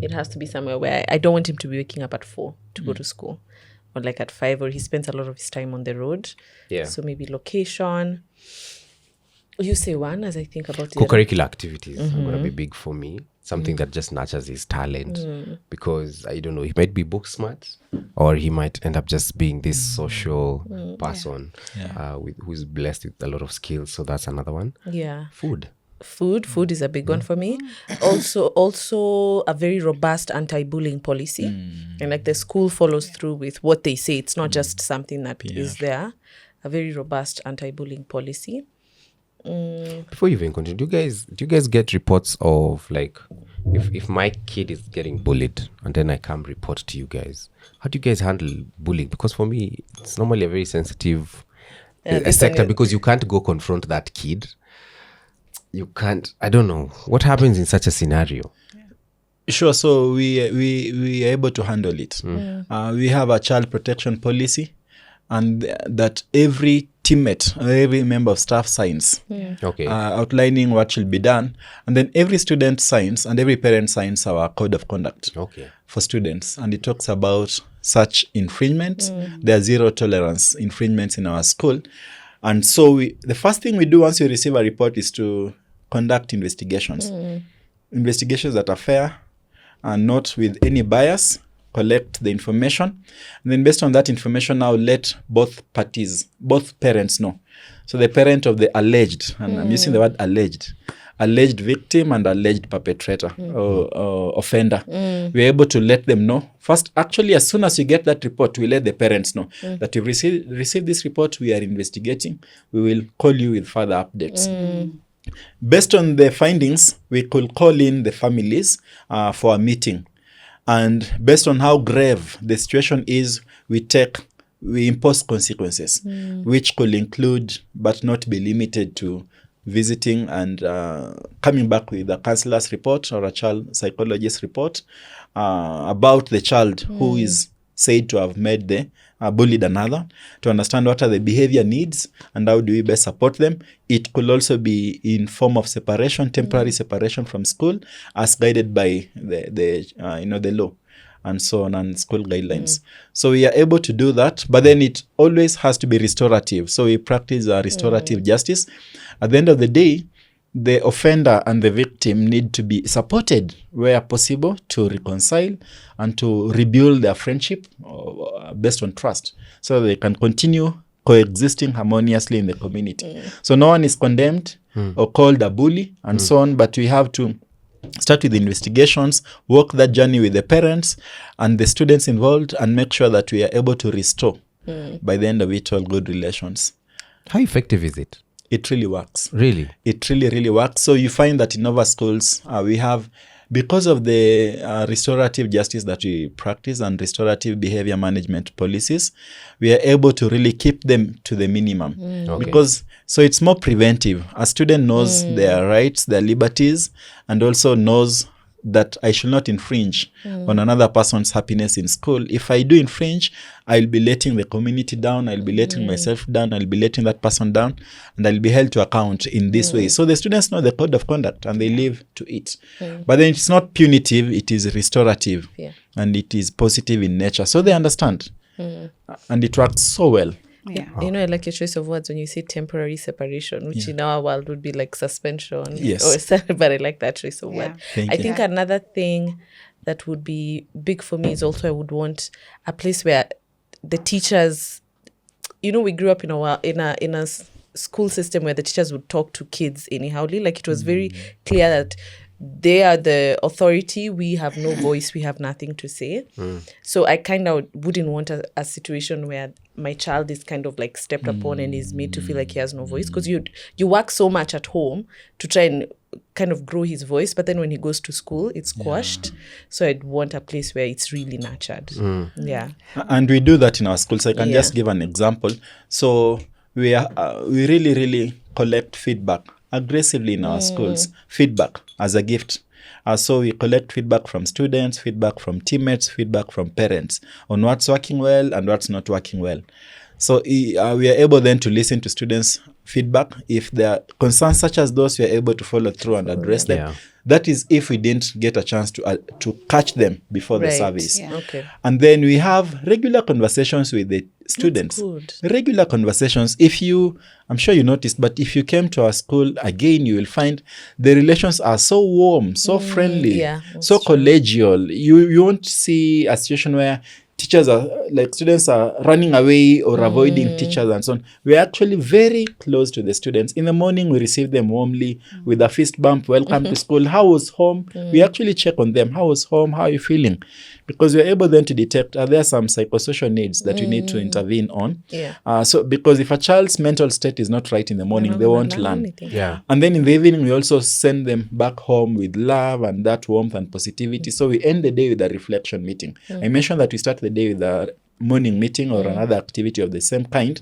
Speaker 2: It has to be somewhere where I don't want him to be waking up at 4 to go to school, or at 5, or he spends a lot of his time on the road. Yeah. So maybe location. You say one as I think about it.
Speaker 1: Co-curricular activities are going to be big for me. Something that just nurtures his talent, because I don't know, he might be book smart, or he might end up just being this social person who's blessed with a lot of skills. So that's another one.
Speaker 2: Yeah.
Speaker 1: Food
Speaker 2: is a big one for me. Also a very robust anti-bullying policy, and the school follows through with what they say. It's not just something that is there. A very robust anti-bullying policy.
Speaker 1: Before you even continue, do you guys get reports of if my kid is getting bullied and then I come report to you guys? How do you guys handle bullying? Because for me, it's normally a very sensitive sector, because you can't go confront that kid. You can't. I don't know what happens in such a scenario.
Speaker 3: Sure. So we are able to handle it. We have a child protection policy, and that every teammate or every member of staff signs, outlining what should be done, and then every student signs and every parent signs our code of conduct for students, and it talks about such infringements. There are zero tolerance infringements in our school, and so the first thing we do once we receive a report is to conduct investigations that are fair and not with any bias. Collect the information, and then based on that information, now let both parents know. So the parent of the alleged, and I'm using the word alleged victim and alleged perpetrator or offender, we're able to let them know. First, actually, as soon as you get that report, we let the parents know that you've received this report, we are investigating, we will call you with further updates. Based on the findings, we could call in the families for a meeting. And based on how grave the situation is, we impose consequences, which could include, but not be limited to, visiting and coming back with a counselor's report or a child psychologist report about the child who is said to have made the bullied another, to understand what are the behavior needs and how do we best support them. It could also be in form of separation, temporary separation from school, as guided by the law and so on, and school guidelines. So we are able to do that, but then it always has to be restorative. So we practice restorative justice. At the end of the day, the offender and the victim need to be supported where possible to reconcile and to rebuild their friendship based on trust, so they can continue coexisting harmoniously in the community. So no one is condemned or called a bully and so on, but we have to start with investigations, work that journey with the parents and the students involved, and make sure that we are able to restore by the end of it all good relations.
Speaker 1: How effective is it?
Speaker 3: It really works.
Speaker 1: Really?
Speaker 3: It really, really works. So you find that in our schools, we have, because of the restorative justice that we practice and restorative behavior management policies, we are able to really keep them to the minimum.
Speaker 1: Okay.
Speaker 3: Because, so it's more preventive. A student knows their rights, their liberties, and also knows that I should not infringe on another person's happiness in school. If I do infringe, I'll be letting the community down, I'll be letting myself down, I'll be letting that person down, and I'll be held to account in this way. So the students know the code of conduct and they live to it. But then it's not punitive, it is restorative, and it is positive in nature. So they understand, and it works so well.
Speaker 4: Yeah.
Speaker 2: You know, I like your choice of words when you say temporary separation, which in our world would be like suspension.
Speaker 3: Yes.
Speaker 2: But I like that choice of word.
Speaker 3: Thank
Speaker 2: I
Speaker 3: you.
Speaker 2: think another thing that would be big for me is also I would want a place where the teachers, you know, we grew up in a school system where the teachers would talk to kids anyhowly. Like it was very clear that they are the authority. We have no voice. We have nothing to say. So I kind of wouldn't want a situation where my child is kind of like stepped upon and is made to feel like he has no voice, because you work so much at home to try and kind of grow his voice, but then when he goes to school, it's squashed. So I'd want a place where it's really nurtured. Yeah.
Speaker 3: And we do that in our schools. I can just give an example. So we really, really collect feedback aggressively in our schools, feedback as a gift. So we collect feedback from students, feedback from teammates, feedback from parents on what's working well and what's not working well. So we are able then to listen to students' feedback. If there are concerns such as those, we are able to follow through and address them.
Speaker 1: Yeah.
Speaker 3: That is if we didn't get a chance to catch them before the service.
Speaker 4: Yeah.
Speaker 2: Okay.
Speaker 3: And then we have regular conversations with the students.
Speaker 2: That's good.
Speaker 3: Regular conversations. I'm sure you noticed, but if you came to our school again, you will find the relations are so warm, so friendly, so collegial. You won't see a situation where teachers are like students are running away or avoiding teachers and so on. We're actually very close to the students. In the morning, we receive them warmly with a fist bump. Welcome to school. How was home? We actually check on them. How was home? How are you feeling? Because we're able then to detect, are there some psychosocial needs that we need to intervene on? So because if a child's mental state is not right in the morning, they won't learn.
Speaker 1: Yeah.
Speaker 3: And then in the evening, we also send them back home with love and that warmth and positivity. So we end the day with a reflection meeting. I mentioned that we start the day with a morning meeting or another activity of the same kind.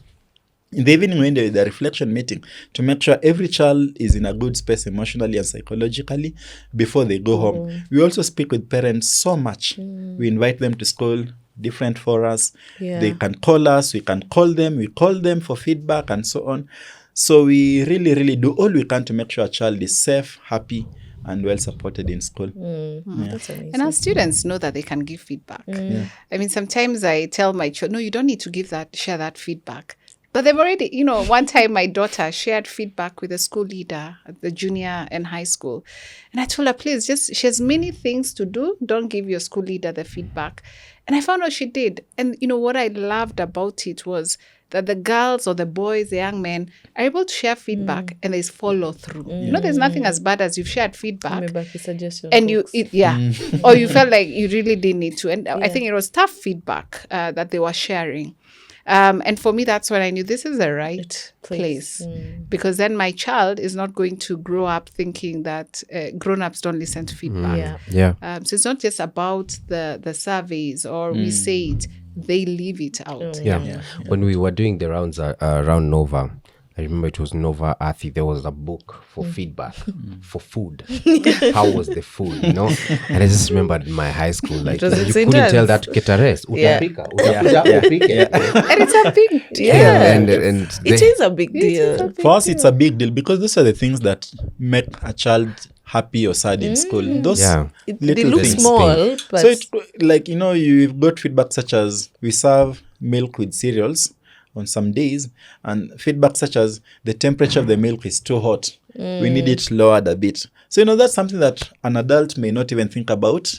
Speaker 3: In the evening, we end with a reflection meeting to make sure every child is in a good space emotionally and psychologically before they go home. We also speak with parents so much. We invite them to school, different forums. They can call us, we can call them, we call them for feedback and so on. So we really, really do all we can to make sure a child is safe, happy, and well supported in school.
Speaker 2: That's amazing.
Speaker 4: And our students know that they can give feedback. I mean, sometimes I tell my children, no, you don't need to share that feedback. But they've already, one time my daughter shared feedback with a school leader at the junior and high school. And I told her, please, she has many things to do. Don't give your school leader the feedback. And I found out she did. And, what I loved about it was that the girls or the boys, the young men, are able to share feedback and there's follow through. There's nothing as bad as you've shared feedback. And or you felt like you really didn't need to. And I think it was tough feedback that they were sharing. And for me, that's when I knew this is the right place. Because then my child is not going to grow up thinking that grown-ups don't listen to feedback. So it's not just about the surveys or we say it, they leave it out.
Speaker 1: When we were doing the rounds around Nova, I remember it was Nova Athi. There was a book for feedback for food. How was the food, you know? And I just remembered my high school, like you couldn't tell that to get a rest. Utapika.
Speaker 2: And it's a big deal.
Speaker 1: And
Speaker 2: it is a big deal.
Speaker 3: For us, it's a big deal because those are the things that make a child happy or sad in school. Those
Speaker 2: They
Speaker 3: little
Speaker 2: look
Speaker 3: things.
Speaker 2: small, but
Speaker 3: So it's like, you know, you've got feedback such as we serve milk with cereals on some days, and feedback such as the temperature of the milk is too hot. We need it lowered a bit. So, you know, that's something that an adult may not even think about.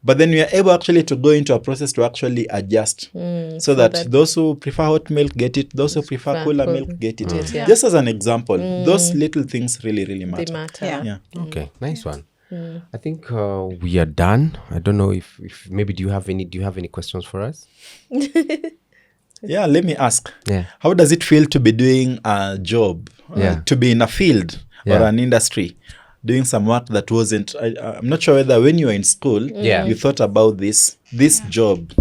Speaker 3: But then we are able actually to go into a process to actually adjust so that those who prefer hot milk get it, those who prefer cooler milk get it. Just as an example, those little things really, really matter.
Speaker 2: they matter.
Speaker 3: Yeah.
Speaker 1: okay, nice one. I think we are done. I don't know if maybe do you have any questions for us?
Speaker 3: Yeah, let me ask.
Speaker 1: Yeah.
Speaker 3: How does it feel to be doing a job, to be in a field or an industry, doing some work that wasn't, I'm not sure whether when you were in school, you thought about this job.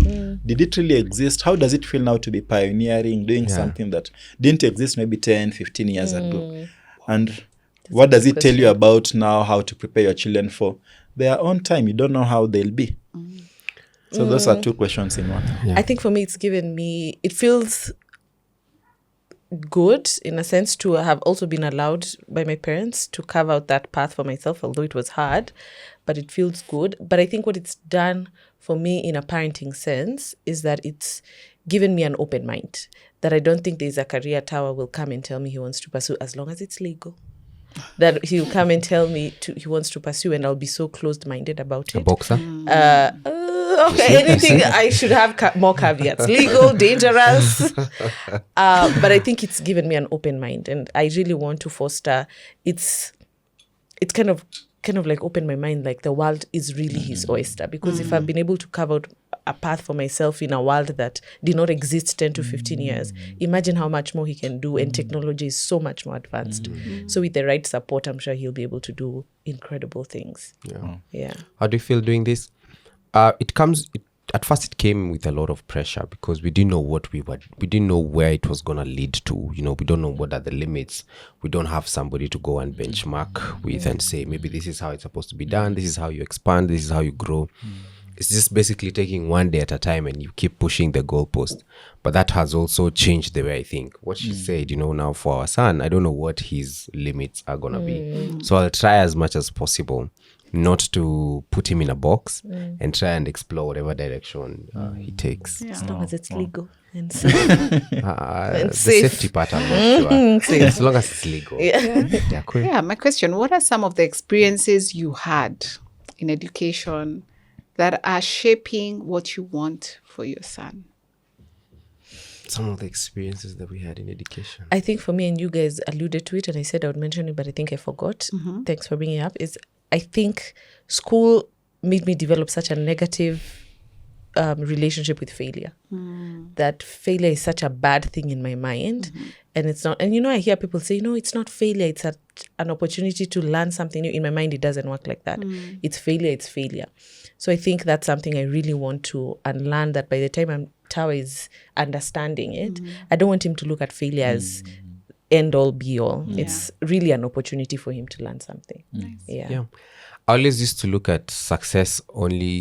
Speaker 3: Did it really exist? How does it feel now to be pioneering, doing something that didn't exist maybe 10, 15 years ago? And what does it tell you about now how to prepare your children for their own time? You don't know how they'll be. So those are two questions in one.
Speaker 2: I think for me, it feels good in a sense to have also been allowed by my parents to carve out that path for myself, although it was hard, but it feels good. But I think what it's done for me in a parenting sense is that it's given me an open mind, that I don't think there's a career tower will come and tell me he wants to pursue as long as it's legal. That he'll come and tell me he wants to pursue and I'll be so closed-minded about it.
Speaker 1: A boxer?
Speaker 2: Okay, anything I should have more caveats. Legal, dangerous. But I think it's given me an open mind, and I really want to foster. It's kind of like open my mind, like the world is really his oyster. Because if I've been able to carve out a path for myself in a world that did not exist 10 to 15 years, imagine how much more he can do. And technology is so much more advanced. So with the right support, I'm sure he'll be able to do incredible things. Yeah.
Speaker 1: How do you feel doing this? At first it came with a lot of pressure because we didn't know we didn't know where it was going to lead to. You know, we don't know what are the limits. We don't have somebody to go and benchmark with and say, maybe this is how it's supposed to be done. This is how you expand. This is how you grow. It's just basically taking one day at a time and you keep pushing the goalpost. But that has also changed the way I think. What she said, you know, now for our son, I don't know what his limits are going to be. So I'll try as much as possible not to put him in a box and try and explore whatever direction he takes.
Speaker 2: As long as it's legal and safe.
Speaker 1: The
Speaker 2: safe.
Speaker 1: safety part, I'm not sure. As long as it's legal.
Speaker 2: Yeah.
Speaker 1: Cool.
Speaker 4: Yeah, my question, what are some of the experiences you had in education that are shaping what you want for your son?
Speaker 1: Some of the experiences that we had in education.
Speaker 2: I think for me, and you guys alluded to it, and I said I would mention it, but I think I forgot. Thanks for bringing it up. I think school made me develop such a negative relationship with failure. That failure is such a bad thing in my mind. And it's not, and you know, I hear people say, no, it's not failure. It's an opportunity to learn something new. In my mind, it doesn't work like that. It's failure. So I think that's something I really want to unlearn, that by the time Tawa is understanding it, I don't want him to look at failure as end all be all. It's really an opportunity for him to learn something. Yeah.
Speaker 1: I always used to look at success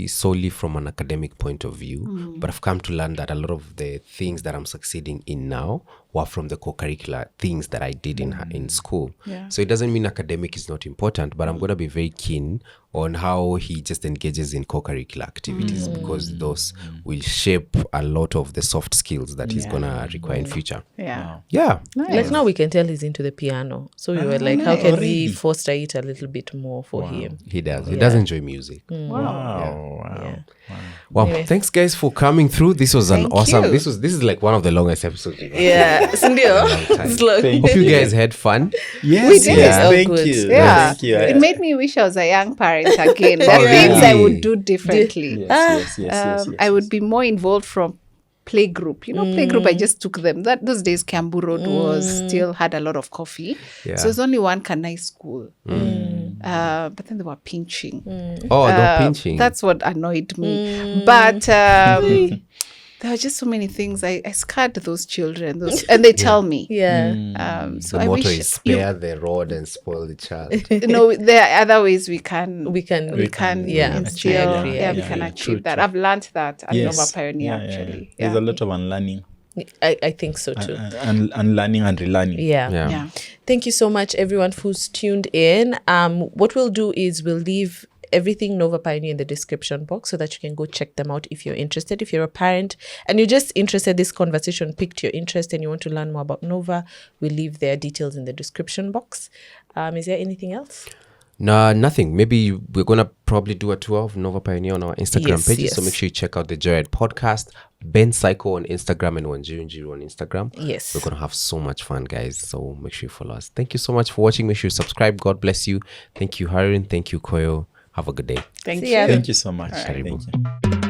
Speaker 1: solely from an academic point of view, but I've come to learn that a lot of the things that I'm succeeding in now were from the co-curricular things that I did in school. So it doesn't mean academic is not important, but I'm going to be very keen on how he just engages in co-curricular activities because those will shape a lot of the soft skills that he's going to require in future.
Speaker 4: Yeah.
Speaker 1: Yeah.
Speaker 4: Nice.
Speaker 2: Like now we can tell he's into the piano. So we were like, how can we foster it a little bit more for him?
Speaker 1: He does. He does enjoy music.
Speaker 3: Wow.
Speaker 1: Wow.
Speaker 2: Anyway.
Speaker 1: Thanks guys for coming through. This was an
Speaker 4: Thank
Speaker 1: awesome.
Speaker 4: you.
Speaker 1: This is like one of the longest episodes.
Speaker 2: Yeah. Sindio. It's long.
Speaker 3: Thank
Speaker 1: Hope you guys had fun.
Speaker 3: Yes,
Speaker 4: We did.
Speaker 3: yes,
Speaker 2: Oh,
Speaker 3: thank
Speaker 2: good.
Speaker 3: you.
Speaker 4: Yeah.
Speaker 3: Thank you.
Speaker 4: It made me wish I was a young parent again. There are
Speaker 1: Oh,
Speaker 4: things I
Speaker 1: really?
Speaker 4: would do differently.
Speaker 3: Yes.
Speaker 4: I would be more involved from playgroup. You know, playgroup, I just took them. Those days, Kiambu Road still had a lot of coffee.
Speaker 1: Yeah.
Speaker 4: So it's only one Kanai school. But then they were pinching.
Speaker 1: Oh, they're pinching.
Speaker 4: That's what annoyed me. But there are just so many things. I scarred those children. And they tell me.
Speaker 2: Yeah.
Speaker 4: So
Speaker 1: The
Speaker 4: I
Speaker 1: motto
Speaker 4: wish
Speaker 1: is spare the rod and spoil the child.
Speaker 4: there are other ways we can
Speaker 2: We can
Speaker 4: instill,
Speaker 2: we can
Speaker 4: achieve
Speaker 3: True,
Speaker 4: that.
Speaker 3: true.
Speaker 4: I've learned that at
Speaker 3: Yes.
Speaker 4: Nova Pioneer
Speaker 3: Yeah, yeah, yeah.
Speaker 4: actually.
Speaker 3: There's a lot of unlearning,
Speaker 2: I think so too.
Speaker 3: unlearning and relearning.
Speaker 2: Yeah.
Speaker 4: Yeah.
Speaker 2: Thank you so much, everyone who's tuned in. What we'll do is we'll leave everything Nova Pioneer in the description box so that you can go check them out if you're interested. If you're a parent and you're just interested, this conversation piqued your interest and you want to learn more about Nova, we'll leave their details in the description box. Is there anything else?
Speaker 1: No, nothing. Maybe we're going to probably do a tour of Nova Pioneer on our Instagram
Speaker 2: Yes,
Speaker 1: pages.
Speaker 2: yes.
Speaker 1: So make sure you check out the Joyride podcast, Ben Psycho on Instagram and Wanjirunjiru on Instagram.
Speaker 2: Yes.
Speaker 1: We're going to have so much fun, guys. So make sure you follow us. Thank you so much for watching. Make sure you subscribe. God bless you. Thank you, Harin. Thank you, Koyo. Have a good day.
Speaker 4: Thank
Speaker 2: See
Speaker 4: you.
Speaker 2: ya.
Speaker 3: Thank you so much.
Speaker 1: Karibu.
Speaker 3: Thank you.